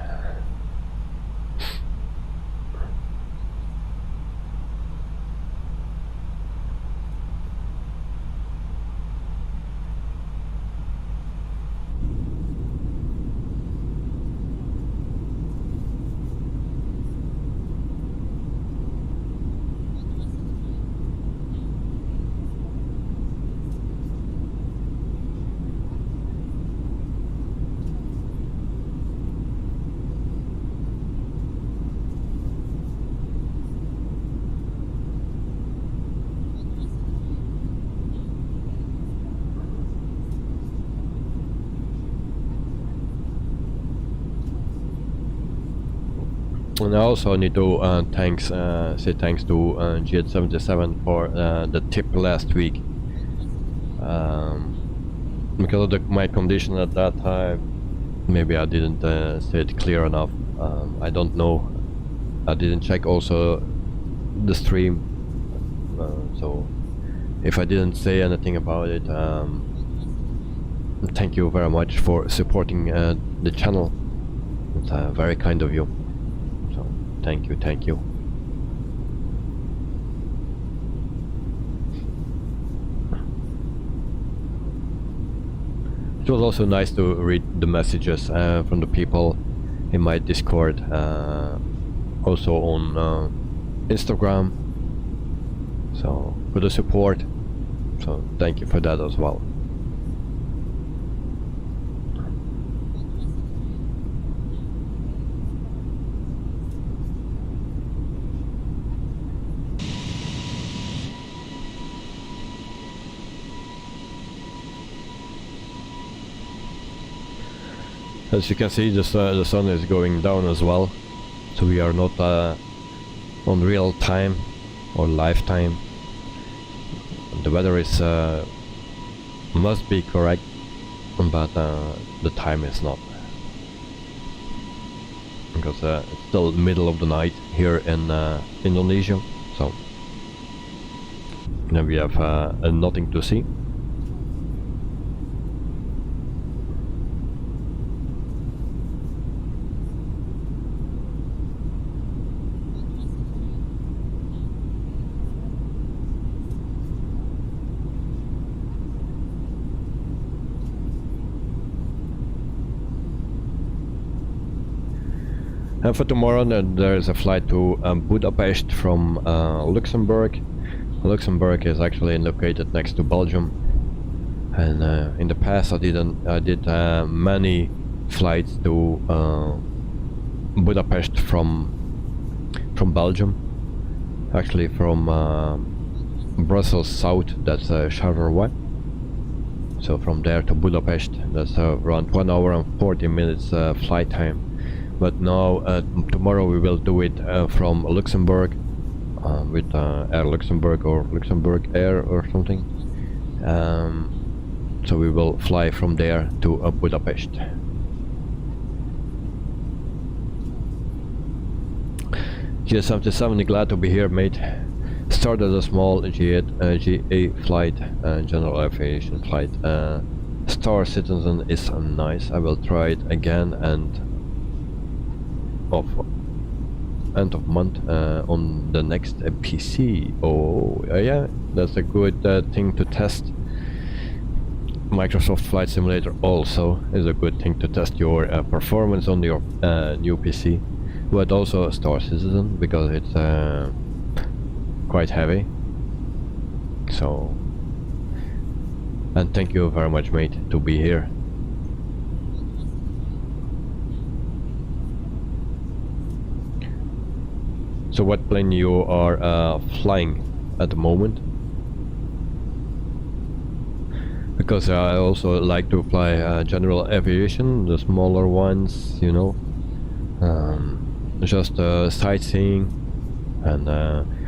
And I also need to say thanks to GH77 for the tip last week. Because of my condition at that time, maybe I didn't say it clear enough. I don't know. I didn't check also the stream. So if I didn't say anything about it, thank you very much for supporting the channel. It's very kind of you. Thank you, thank you. It was also nice to read the messages from the people in my Discord, also on Instagram. So for the support, so thank you for that as well. As you can see, the sun is going down as well, so we are not on real time or live time. The weather is must be correct, but the time is not, because it's still middle of the night here in Indonesia. So now we have nothing to see. And for tomorrow there is a flight to Budapest from Luxembourg. Luxembourg is actually located next to Belgium, and in the past I did many flights to Budapest from Belgium. Actually from Brussels South, that's Charleroi. So from there to Budapest, that's around 1 hour and 40 minutes flight time. But now tomorrow we will do it from Luxembourg with Air Luxembourg or Luxembourg Air or something. So we will fly from there to Budapest. GS77, glad to be here, mate. Started a small GA flight, general aviation flight. Star Citizen is nice. I will try it again and end of month on the next PC. Oh yeah, that's a good thing to test. Microsoft Flight Simulator also is a good thing to test your performance on your new PC. But also Star Citizen, because it's quite heavy. So, and thank you very much, mate, to be here. So what plane you are flying at the moment? Because I also like to fly general aviation, the smaller ones, you know. Just sightseeing, and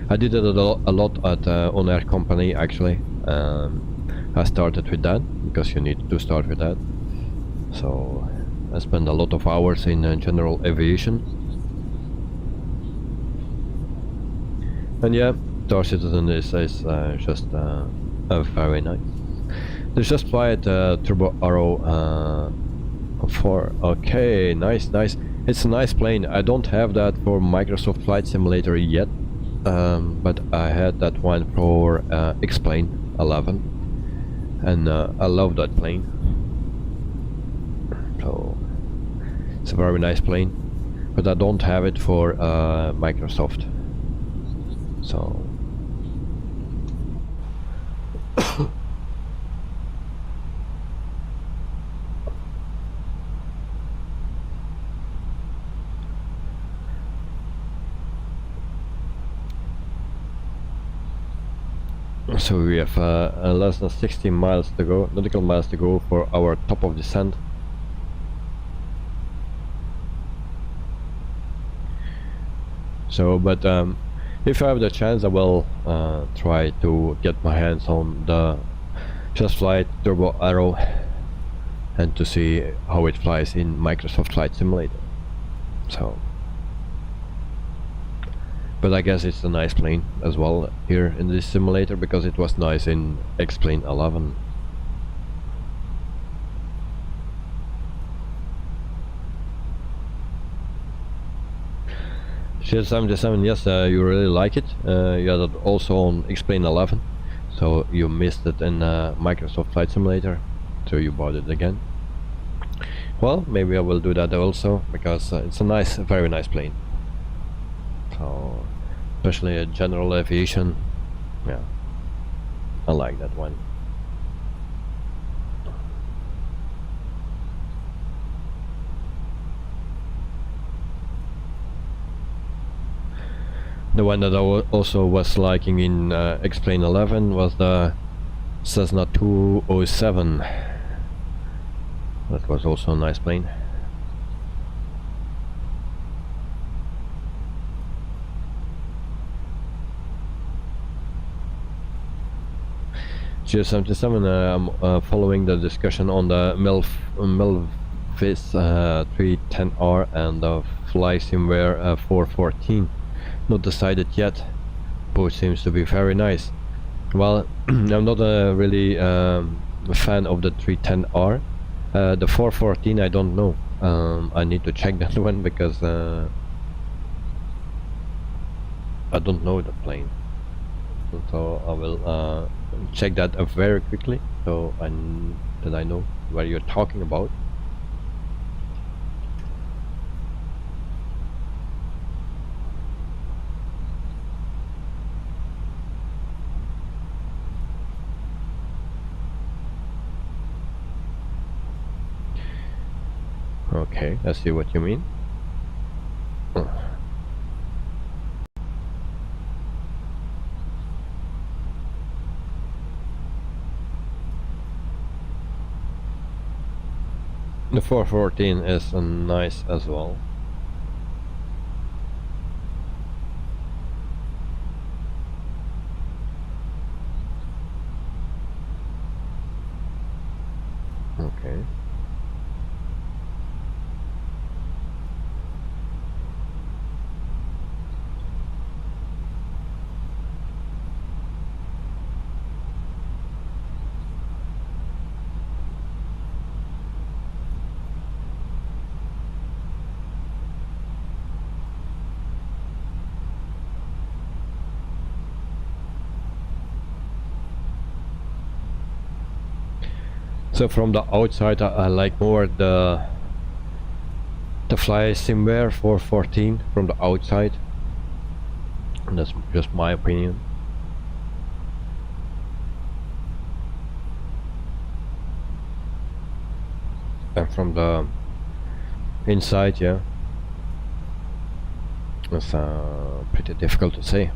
I did it a lot at On Air Company actually. I started with that because you need to start with that. So I spent a lot of hours in general aviation, and yeah, Star Citizen is just very nice. Let's just fly at Turbo Arrow 4. Okay, nice. It's a nice plane. I don't have that for Microsoft Flight Simulator yet, but I had that one for X-Plane 11, and I love that plane. So it's a very nice plane, but I don't have it for Microsoft. So so we have less than 16 miles to go, nautical miles to go for our top of descent. So, but if I have the chance, I will try to get my hands on the Just Flight Turbo Arrow and to see how it flies in Microsoft Flight Simulator. So, but I guess it's a nice plane as well here in this simulator, because it was nice in X-Plane 11. GS77, yes, you really like it. You had it also on X-Plane 11, so you missed it in Microsoft Flight Simulator, so you bought it again. Well, maybe I will do that also, because it's a nice, very nice plane. So, especially a general aviation, yeah, I like that one. The one that I also was liking in X-Plane 11 was the Cessna 207. That was also a nice plane. GS77, I'm following the discussion on the Melvis 310R and the FLYBYWIRE 414. Not decided yet. Both seems to be very nice. Well, I'm not really a fan of the 310R. The 414 I don't know. I need to check that one, because I don't know the plane. So I will check that very quickly, so that I know what you're talking about. Okay, I see what you mean. The 414 is nice as well. Okay. So from the outside, I like more the fly SimWare 414 from the outside. And that's just my opinion. And from the inside, yeah, it's pretty difficult to say.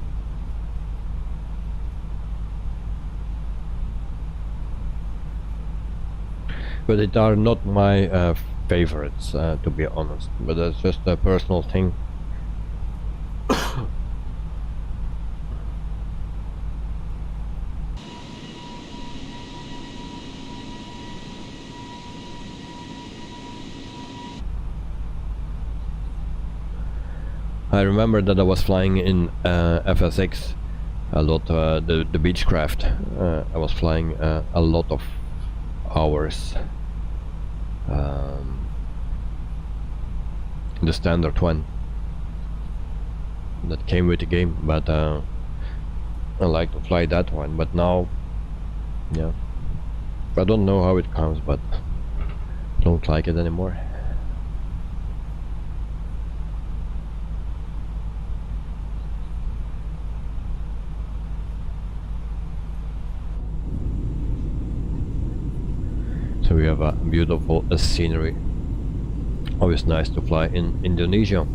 But it are not my favorites, to be honest. But that's just a personal thing. I remember that I was flying in FSX a lot, the Beechcraft. I was flying a lot of hours. The standard one that came with the game, but I like to fly that one. But now, yeah, I don't know how it comes, but I don't like it anymore. So we have a beautiful scenery. Always nice to fly in Indonesia.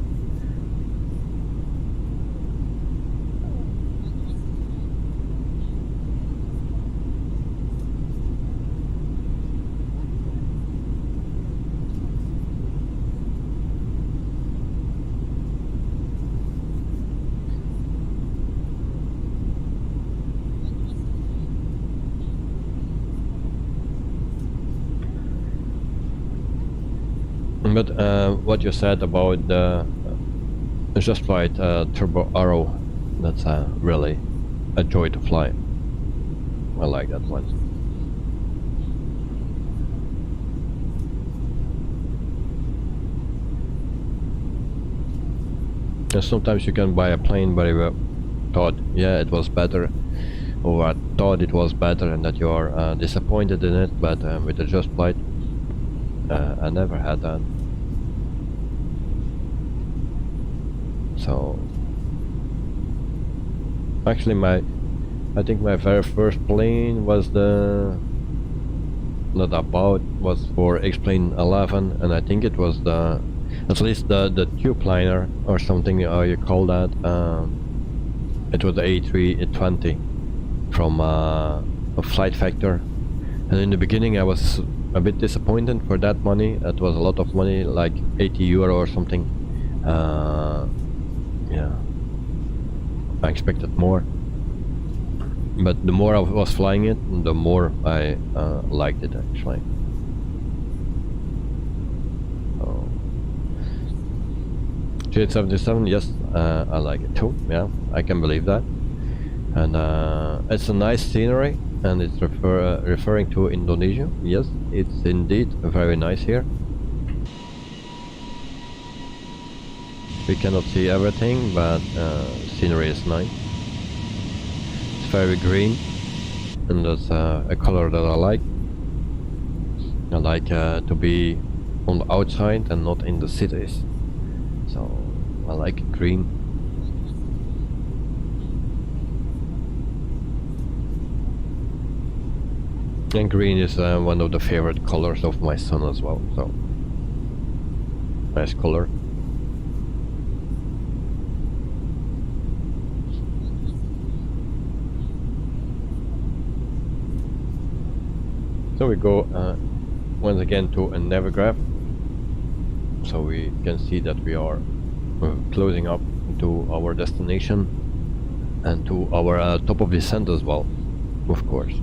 But what you said about the Just Flight Turbo Arrow, that's really a joy to fly. I like that one. And sometimes you can buy a plane where you thought, yeah, it was better, or I thought it was better, and that you are disappointed in it. But with the Just Flight, I never had that. So actually I think my very first plane was was for X-Plane 11, and I think it was at least the tube liner or something, how you call that. It was the A320 from a Flight Factor, and in the beginning I was a bit disappointed for that money. That was a lot of money, like 80 euro or something. Yeah, I expected more, but the more I was flying it, the more I liked it actually. Oh. G877, yes, I like it too. Yeah, I can believe that, and it's a nice scenery, and it's referring to Indonesia. Yes, it's indeed very nice here. We cannot see everything, but scenery is nice. It's very green, and that's a color that I like. I like to be on the outside and not in the cities, so I like green. And green is one of the favorite colors of my son as well. So Nice color. So we go once again to a Navigraph, so we can see that we are closing up to our destination and to our top of descent as well, of course.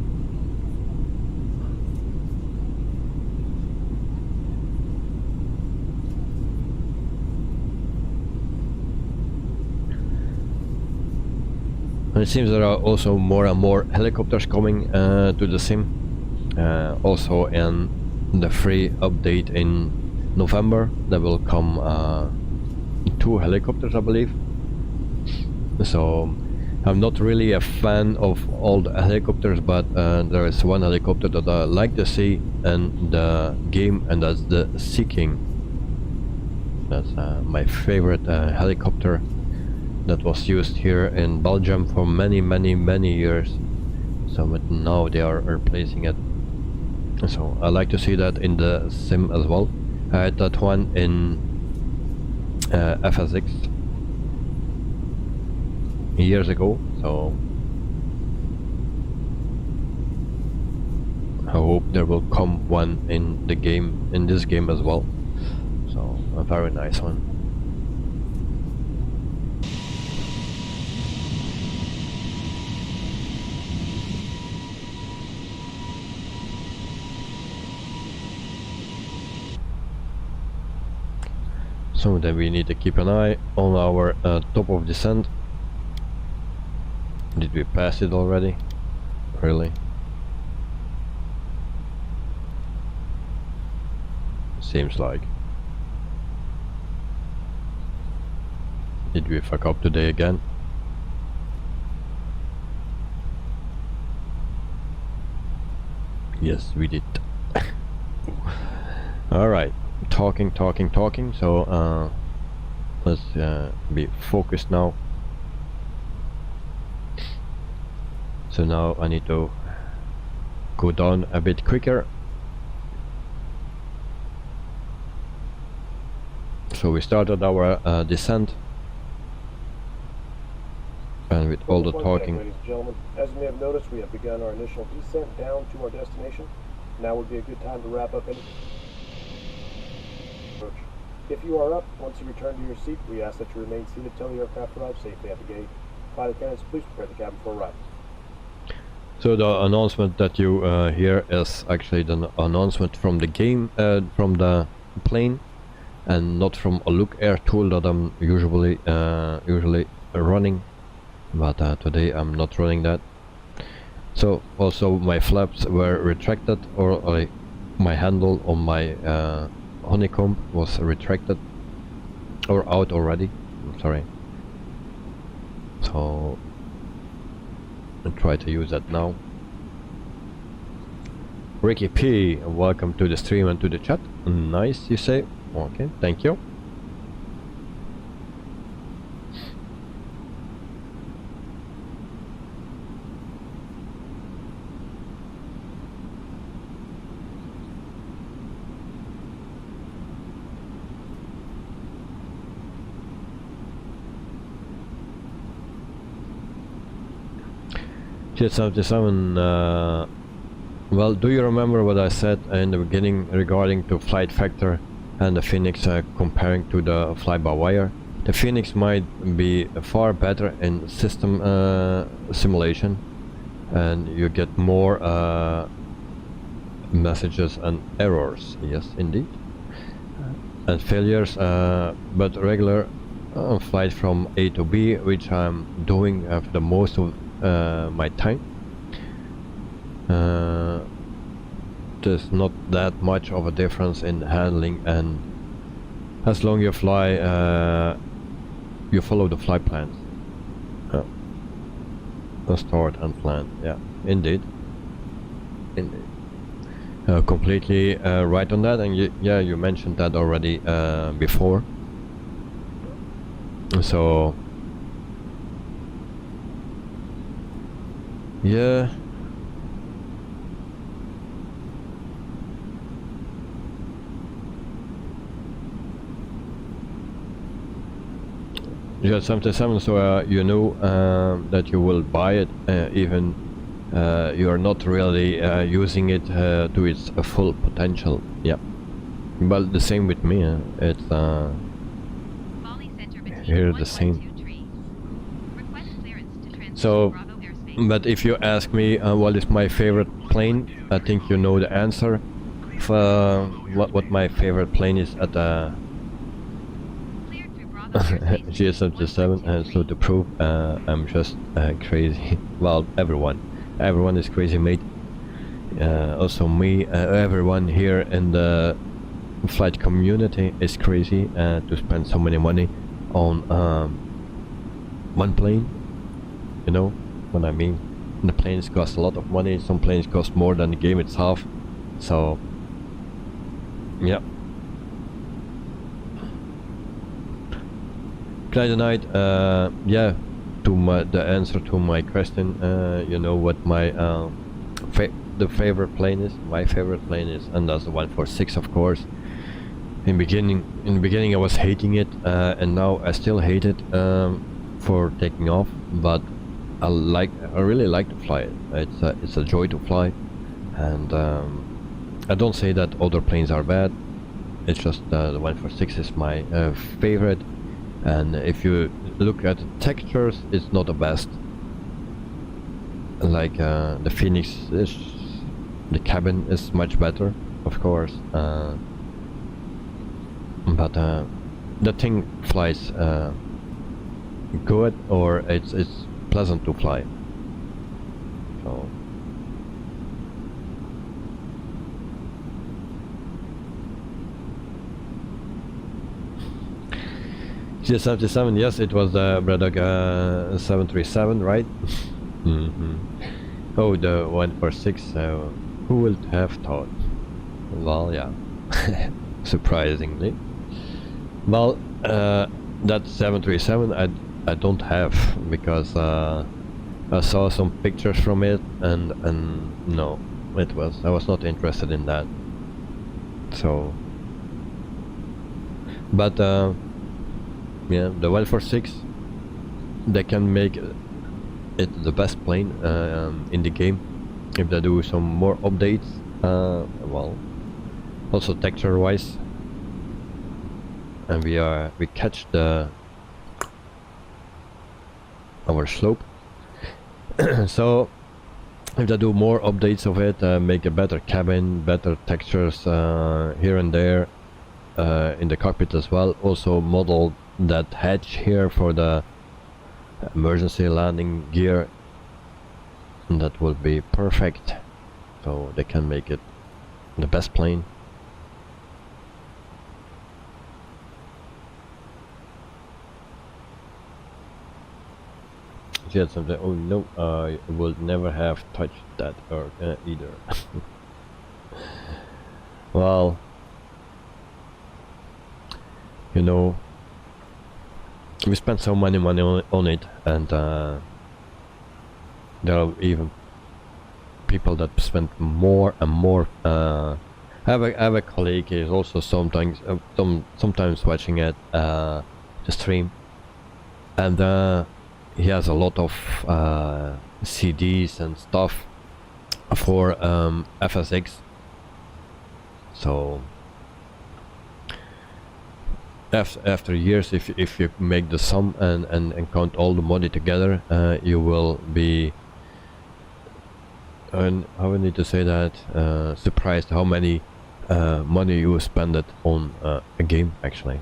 And it seems there are also more and more helicopters coming to the sim. Also in the free update in November there will come 2 helicopters, I believe. So I'm not really a fan of all the helicopters, but there is one helicopter that I like to see in the game, and that's the Sea King. That's my favorite helicopter that was used here in Belgium for many years. So but now they are replacing it. So I like to see that in the sim as well. I had that one in FSX years ago, so I hope there will come one in the game, in this game as well. So a very nice one. So then we need to keep an eye on our top of descent. Did we pass it already? Really? Seems like. Did we fuck up today again? Yes, we did. Alright. Talking, so let's be focused now. So now I need to go down a bit quicker. So we started our descent, and with all the talking. Ladies and gentlemen, as you may have noticed, we have begun our initial descent down to our destination. Now would be a good time to wrap up any. If you are up, once you return to your seat, we ask that you remain seated till the aircraft arrives safely at the gate. Flight attendants, please prepare the cabin for arrival. So the announcement that you hear is actually the announcement from the game, from the plane, and not from a Look Air tool that I'm usually running. But today I'm not running that. So also my flaps were retracted, or my handle on my Honeycomb was retracted or out already. I'm sorry. So I'll try to use that now. Ricky P, welcome to the stream and to the chat. Nice, you say? Okay, thank you. Jet77, well, do you remember what I said in the beginning regarding to flight factor and the Phoenix comparing to the fly-by-wire? The Phoenix might be far better in system simulation, and you get more messages and errors, yes indeed, and failures, but regular flight from A to B, which I'm doing for the most of my time, there's not that much of a difference in handling, and as long as you fly, you follow the flight plans. The start and plan, yeah, indeed. Completely right on that, and yeah, you mentioned that already before. So yeah, Jet 77, so you know that you will buy it even you are not really using it to its full potential. Yeah. Well, the same with me. It's Bali Center here the same. 1123. Request clearance to transfer So, Bravo airspace. but if you ask me what is my favorite plane, I think you know the answer. What my favorite plane is at Cleared through Bravo airspace. GS77, and so to prove I'm just crazy. Well, everyone is crazy, mate. Also me, everyone here in the flight community is crazy to spend so many money on one plane. You know what I mean? The planes cost a lot of money. Some planes cost more than the game itself. So yeah. Knight, yeah, to the answer to my question, you know what my the favorite plane is. My favorite plane is, and that's the 146, of course. In the beginning I was hating it, and now I still hate it for taking off, but I really like to fly it. It's a joy to fly, and I don't say that other planes are bad. It's just the 146 is my favorite. And if you look at the textures, it's not the best. Like the Phoenix is, the cabin is much better, of course. But the thing flies good, or it's pleasant to fly. So. GS77, yes, it was the Braddock 737, right? Oh, the 146, who would have thought? Well, yeah, surprisingly. Well, that 737 I don't have, because I saw some pictures from it, and no, I was not interested in that. So, but yeah, the 146, they can make it the best plane in the game if they do some more updates. Well, also texture wise, and we catch our slope. So if they do more updates of it, make a better cabin, better textures here and there in the cockpit as well. Also model that hatch here for the emergency landing gear, and that will be perfect, so they can make it the best plane. She had something. Oh no, I will never have touched that or either. Well, you know, we spent so many money on it, and there are even people that spend more and more. I have a colleague. He is also sometimes watching it the stream, and he has a lot of CDs and stuff for FSX. So after years, if you make the sum and count all the money together, you will be, and I would need to say that, surprised how many money you spend it on a game actually.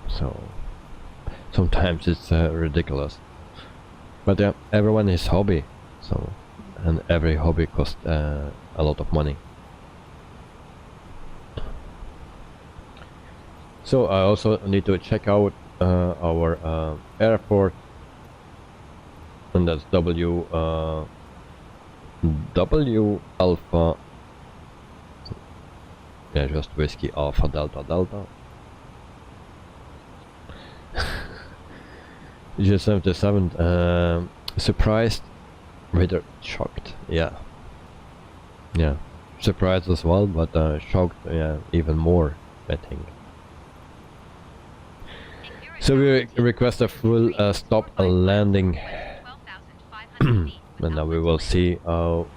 So sometimes it's ridiculous, but yeah, everyone is hobby, so, and every hobby costs a lot of money. So I also need to check out our airport, and that's W Alpha, yeah, just whiskey Alpha Delta Delta. GS77, surprised, rather shocked, yeah, surprised as well, but shocked, yeah, even more, I think. So we request a full stop landing, 12,500 feet. and now we will see how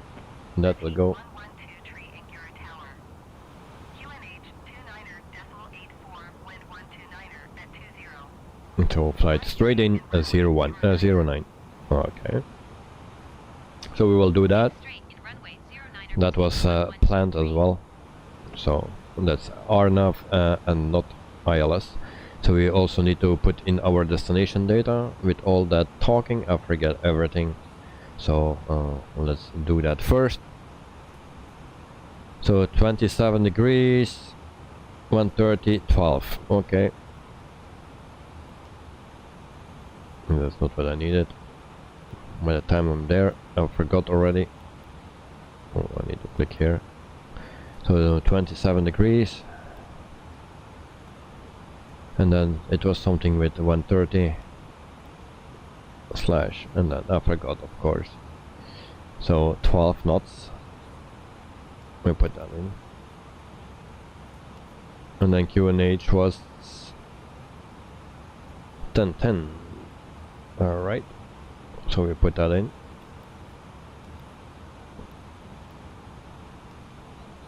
that will go. 1123 Ankara Tower. QNH 29er.84, wind 129er at 20. So flight straight in 09. Okay. So we will do that. Straight in runway 09. That was planned as well. So that's RNAV and not ILS. So we also need to put in our destination data. With all that talking, I forget everything. So let's do that first. So 27 degrees, 130, 12. Okay. That's not what I needed. By the time I'm there, I forgot already. Oh, I need to click here. So 27 degrees. And then it was something with 130 slash, and then I forgot, of course. So 12 knots. We put that in. And then QNH was 1010. Alright. So we put that in.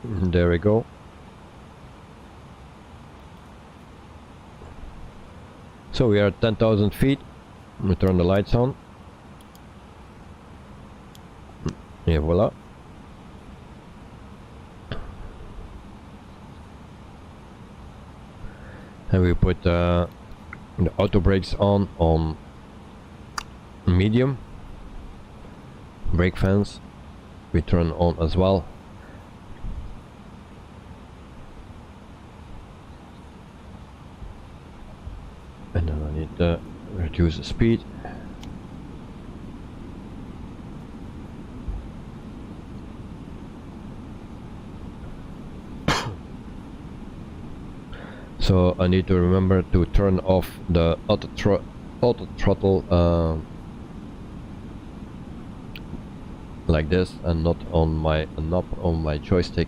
There we go. So we are at 10,000 feet. We turn the lights on. Et voila. And we put the auto brakes on medium. Brake fans we turn on as well. And then I need to reduce the speed. So I need to remember to turn off the auto throttle like this, and not on my knob on my joystick,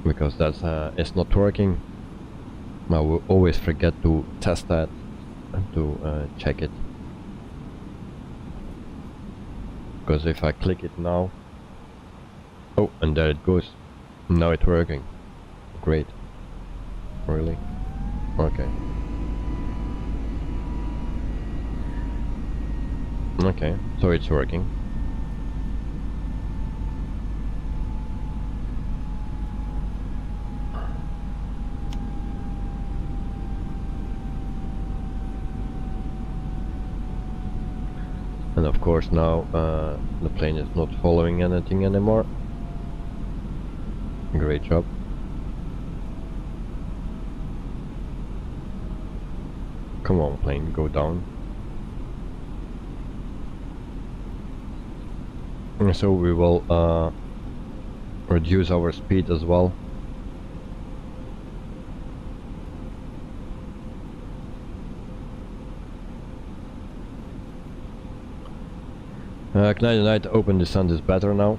because that's it's not working. I will always forget to test that and to check it, because if I click it now, oh, and there it goes. Now it's working. Great. Really? Okay. Okay, so it's working. And of course now the plane is not following anything anymore. Great job. Come on, plane, go down. And so we will reduce our speed as well. Canadian Night open descent is better now,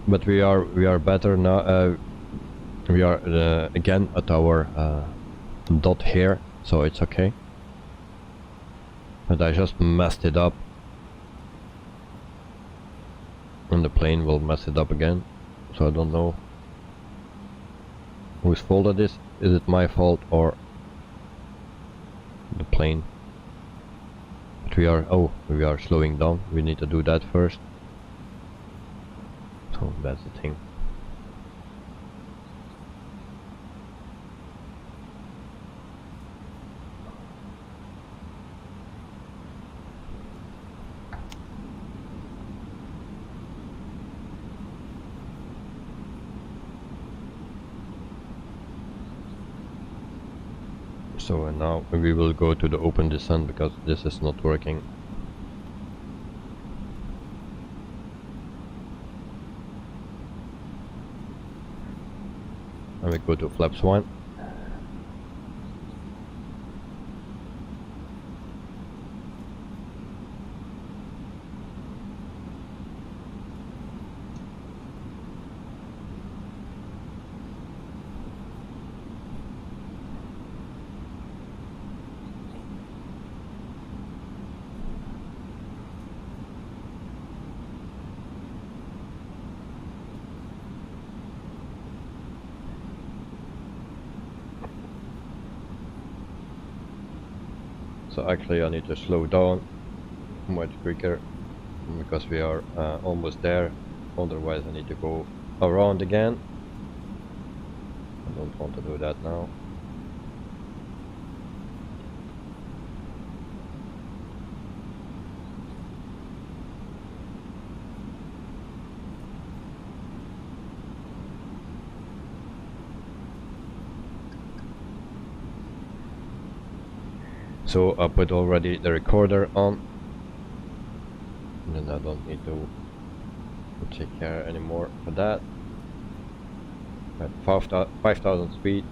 but we are better now. We are again at our dot here, so it's okay. But I just messed it up, and the plane will mess it up again. So I don't know whose fault it is. Is it my fault or the plane? But we are slowing down. We need to do that first. So that's the thing. So now we will go to the open descent, because this is not working. And we go to flaps 1. So actually I need to slow down much quicker because we are almost there. Otherwise I need to go around again. I don't want to do that now. So I put already the recorder on, and then I don't need to take care anymore for that. At 5,000 feet.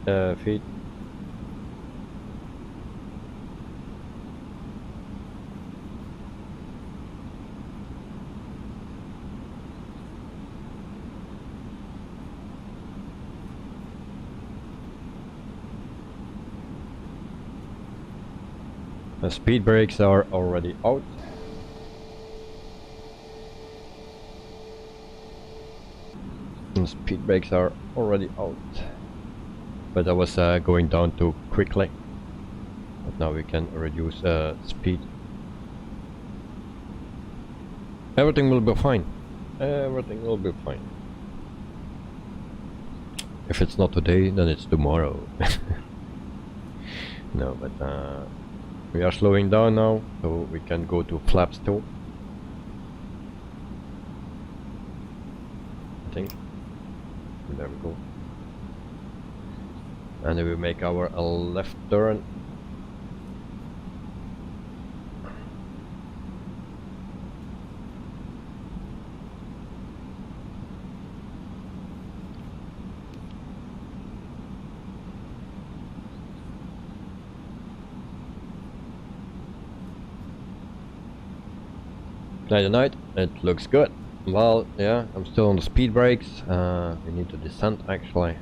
The speed brakes are already out. And speed brakes are already out. But I was going down too quickly. But now we can reduce speed. Everything will be fine. Everything will be fine. If it's not today, then it's tomorrow. No, but we are slowing down now, so we can go to flaps 2. I think. There we go. And then we make our left turn. Night, it looks good. Well, yeah, I'm still on the speed brakes. We need to descend actually.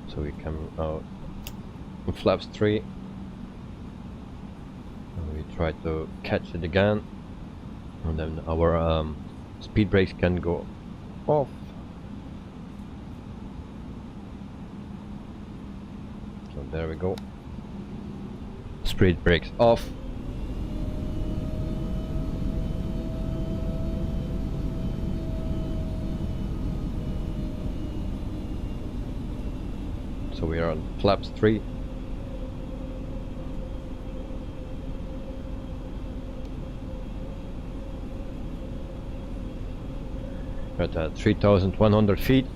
So we come out on flaps 3. And we try to catch it again. And then our speed brakes can go off. There we go. Speed brakes off. So we are on flaps 3. At 3,100 feet.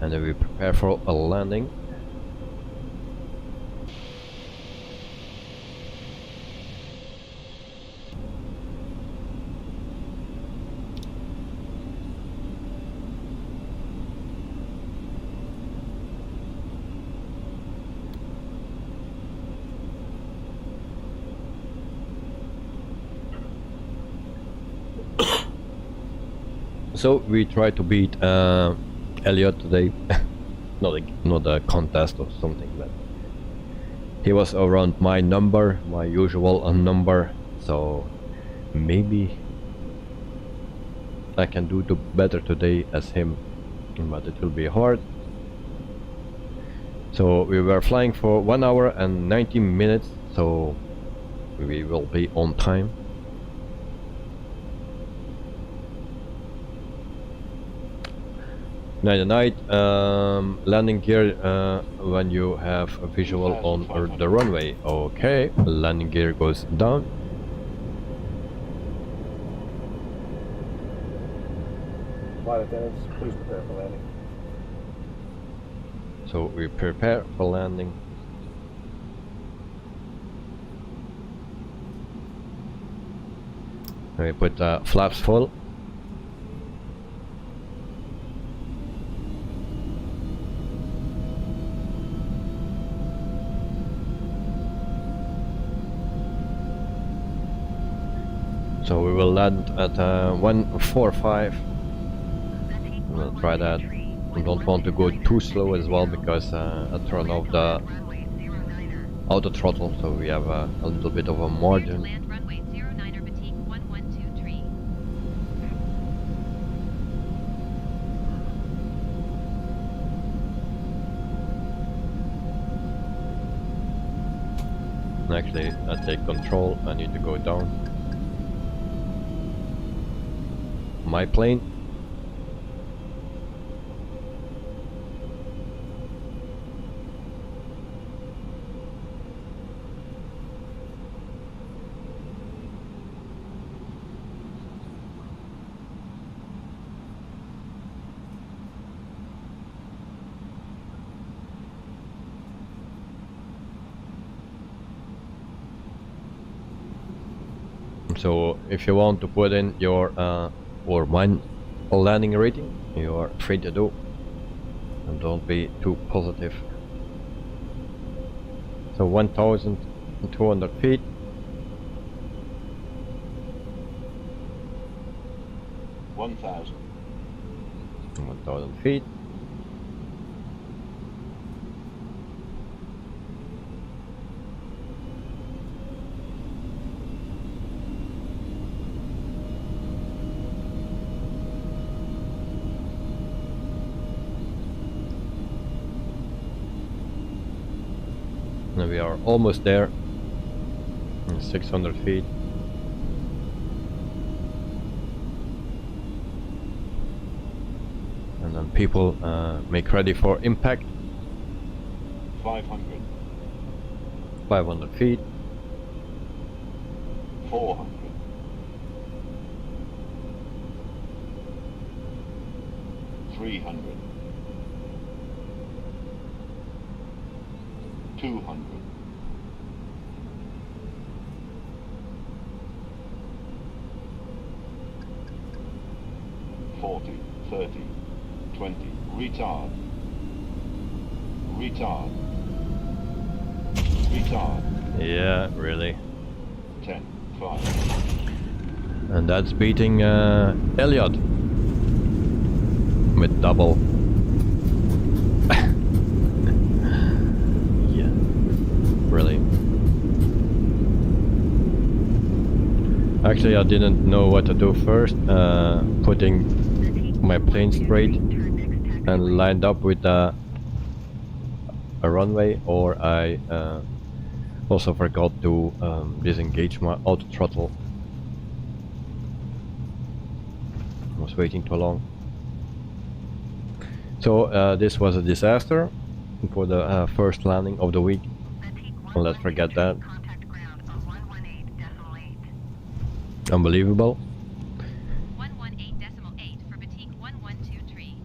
And then we prepare for a landing. So we try to beat Elliot today. not a contest or something, but he was around my number, my usual number, so maybe I can do better today as him, but it will be hard. So we were flying for 1 hour and 90 minutes, so we will be on time. Night, landing gear when you have a visual on the runway. Okay, landing gear goes down. Flight attendants, please prepare for landing. So we prepare for landing. We put flaps full. So we will land at 145. We'll try that. We don't want to go too slow as well because I turn off the auto throttle, so we have a little bit of a Clear to margin. land runway 09er Batik 1123. Actually, I take control, I need to go down. My plane. So if you want to put in your or mine landing rating, you are free to do, and don't be too positive. So 1,200 feet. One thousand. 1,000 feet. And we are almost there. 600 feet. And then people make ready for impact. 500. 500 feet. 400. 300. 200. 40, 30, 20. Retard. Retard. Retard. Yeah, really. 10, 5. And that's beating Elliot with double. Yeah, really. Actually, I didn't know what to do first. Putting my plane straight and lined up with a runway, or I also forgot to disengage my auto throttle. I was waiting too long. So this was a disaster for the first landing of the week. Well, let's forget that. Unbelievable. 118.8 for Batik 1123.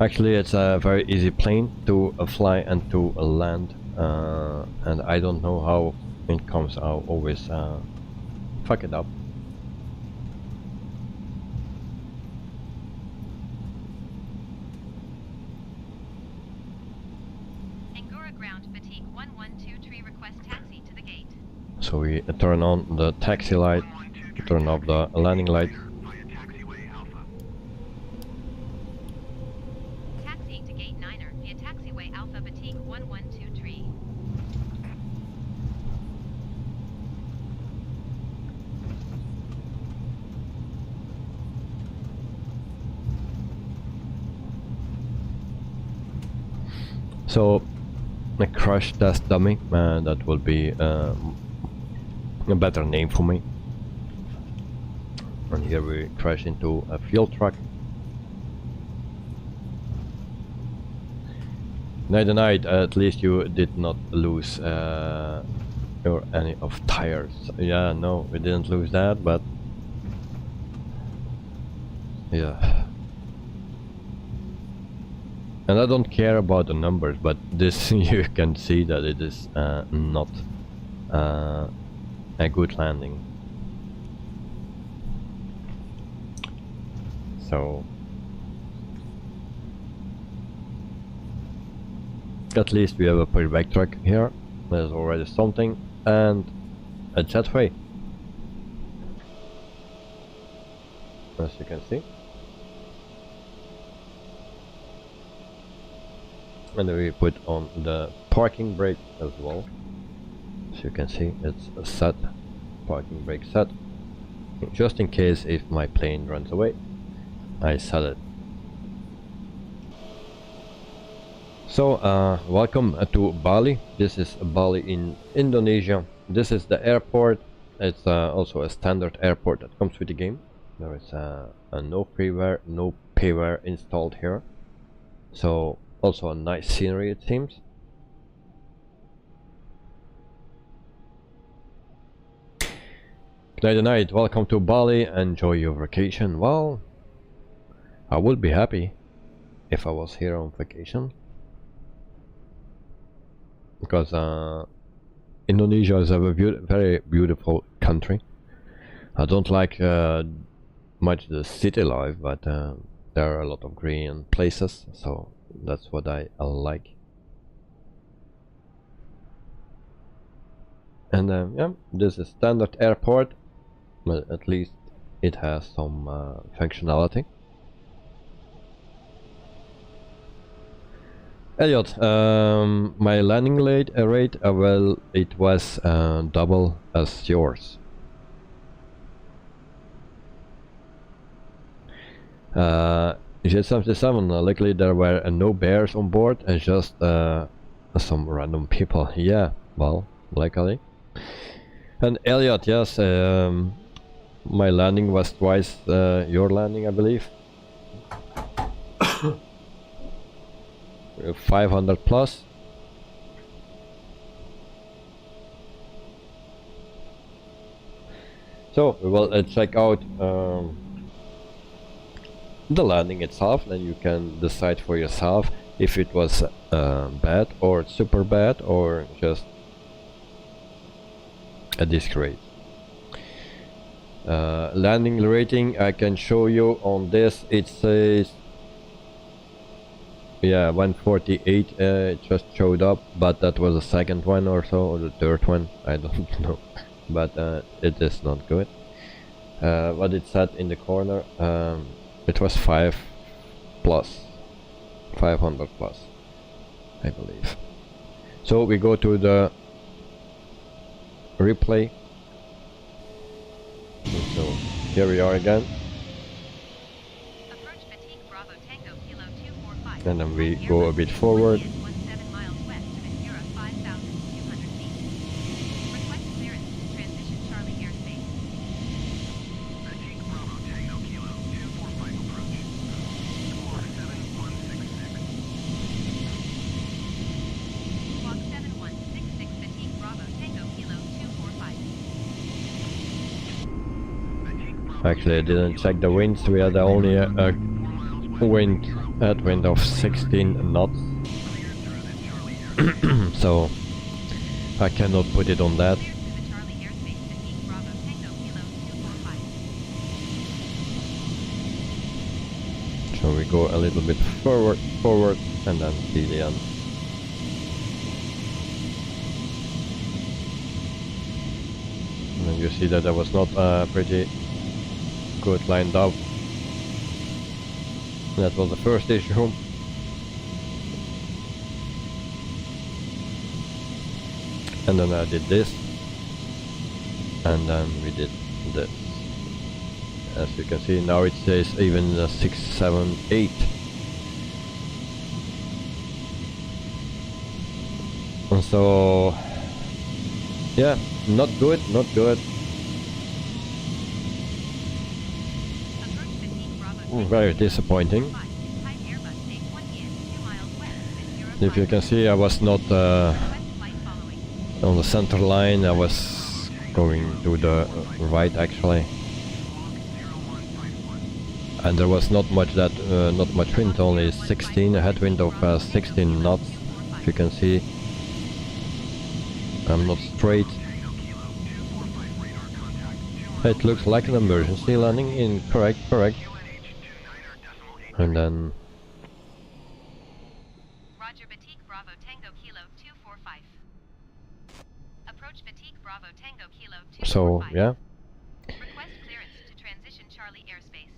Actually, it's a very easy plane to fly and to land, and I don't know how it comes out. Always fuck it up. Angora ground Batik 1123 request taxi to the gate. So we turn on the taxi light, turn off the landing light. Taxiing to gate 9er via taxiway Alpha Batik 1123. So a crash test dummy, that will be a better name for me. And here we crash into a fuel truck. Night, at least you did not lose or any of tires. Yeah, no, we didn't lose that, but yeah. And I don't care about the numbers, but this you can see that it is not a good landing. So at least we have a payback truck here. There's already something, and a jetway, as you can see. And then we put on the parking brake as well. As you can see, it's a set, parking brake set. Just in case if my plane runs away, I set it. So welcome to Bali. This is Bali in Indonesia. This is the airport. It's also a standard airport that comes with the game. There is no freeware, no payware installed here. So also a nice scenery, it seems. Good night, welcome to Bali, enjoy your vacation. Well, I would be happy if I was here on vacation, because Indonesia is a very beautiful country. I don't like much the city life, but there are a lot of green places, so that's what I like. And yeah, this is standard airport, but at least it has some functionality. Elliot, my landing rate, well, it was double as yours. J77, luckily there were no bears on board and just some random people. Yeah, well, luckily. And Elliot, yes, my landing was twice your landing, I believe. 500 plus. So we will check out the landing itself, then you can decide for yourself if it was bad or super bad or just a disgrace. Landing rating I can show you on this. It says, yeah, 148. It just showed up, but that was the second one or so, or the third one, I don't know. But it is not good. What it said in the corner, it was 500 plus, I believe. So we go to the replay. So here we are again. Approach Batik Bravo Tango Kilo 245. And then we go a bit forward. 17 miles west of Indira 5,200 feet. Request clearance to transition Charlie airspace. Batik Bravo Tango Kilo 245 approach. Squawk 7166. Squawk 7166 Batik Bravo Tango Kilo 245. Actually, I didn't check the winds. We had only a headwind of 16 knots. So I cannot put it on that. Clear to the Charlie airspace Batik Bravo Tango Kilo 245. So we go a little bit forward and then see the end. And you see that I was not pretty good lined up. That was the first issue. And then I did this. And then we did this. As you can see, now it says even 6, 7, 8. And so, yeah, not good, not good. Approach Batik Bravo Tango Very disappointing. 5. Type Airbus A1 in 2 miles west of Indira If you can see, I was not Request flight following. on the center line. I was going to the right actually. And there was not much wind, only 16, a headwind of 16 knots. If you can see, I'm not straight. It looks like an emergency landing in correct. And then Roger Batik Bravo Tango Kilo 245. Approach Batik Bravo Tango Kilo 245. so yeah, Request clearance to transition Charlie airspace.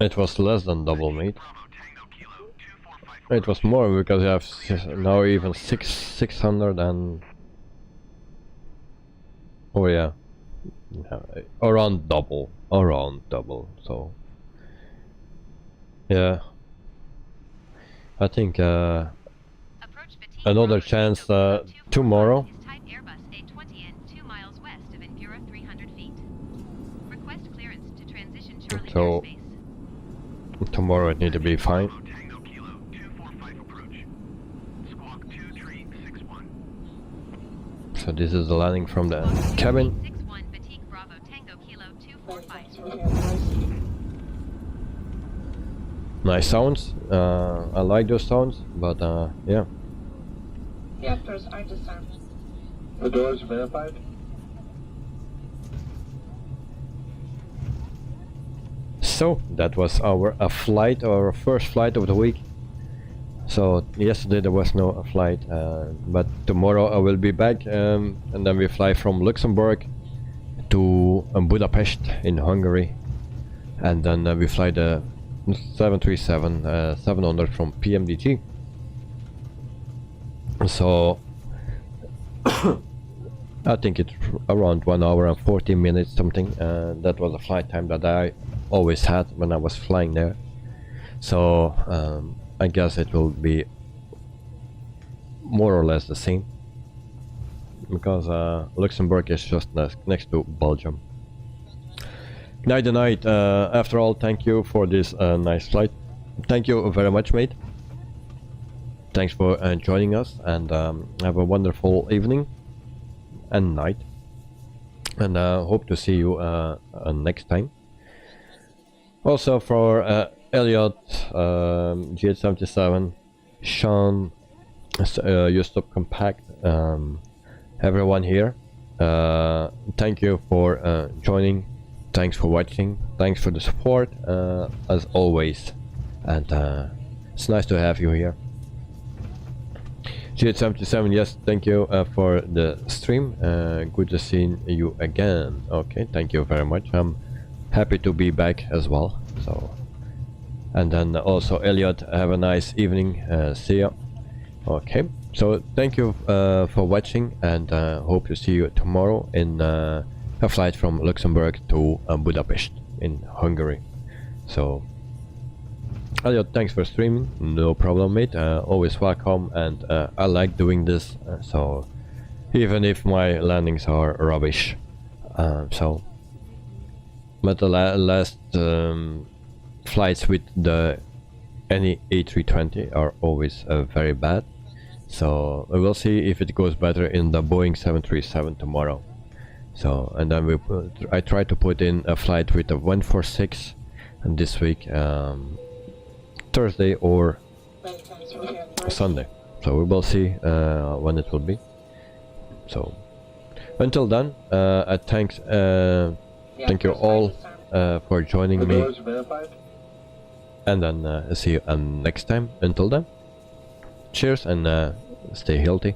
it was less than double, mate. It was more because you have now even 600 and oh yeah, around double, so yeah, I think Approach fatigue another Bravo chance Tango Kilo 245 tomorrow. is type Airbus A320-neo 2 miles west of Infura 300 feet. Request clearance to transition Charlie So airspace. tomorrow it need to be fine. Tango Kilo 245 approach. Squawk 2361. So this is the landing from the cabin. 61 Batik Bravo Tango Kilo 245. Nice sounds. I like those sounds, but yeah. Reactors are disarmed. The doors verified. So that was our first flight of the week. So yesterday there was no flight, but tomorrow I will be back, and then we fly from Luxembourg to Budapest in Hungary, and then we fly the 737-700 from PMDG. So I think it's around 1 hour and 40 minutes something. That was the flight time that I always had when I was flying there. So I guess it will be more or less the same, because Luxembourg is just next to Belgium. Night to night. After all, thank you for this nice flight. Thank you very much, mate. Thanks for joining us, and have a wonderful evening and night, and hope to see you next time. Also for Elliot, GH77, Sean,Ustop Compact, everyone here, thank you for joining. Thanks for watching, thanks for the support, as always, and it's nice to have you here. GH77, yes, thank you for the stream, good to see you again. Okay, thank you very much. I'm happy to be back as well. So, and then also Elliot, have a nice evening, see ya. Okay, so thank you for watching, and hope to see you tomorrow in a flight from Luxembourg to Budapest in Hungary. So Elliot, thanks for streaming, no problem, mate, always welcome, and I like doing this, so even if my landings are rubbish, so but the last flights with the any A320 are always very bad, so we will see if it goes better in the Boeing 737 tomorrow. So, and then I try to put in a flight with a 146 and this week, Thursday or Sunday. So we will see when it will be. So until then, thank you all for joining me, and then see you next time. Until then, cheers, and stay healthy.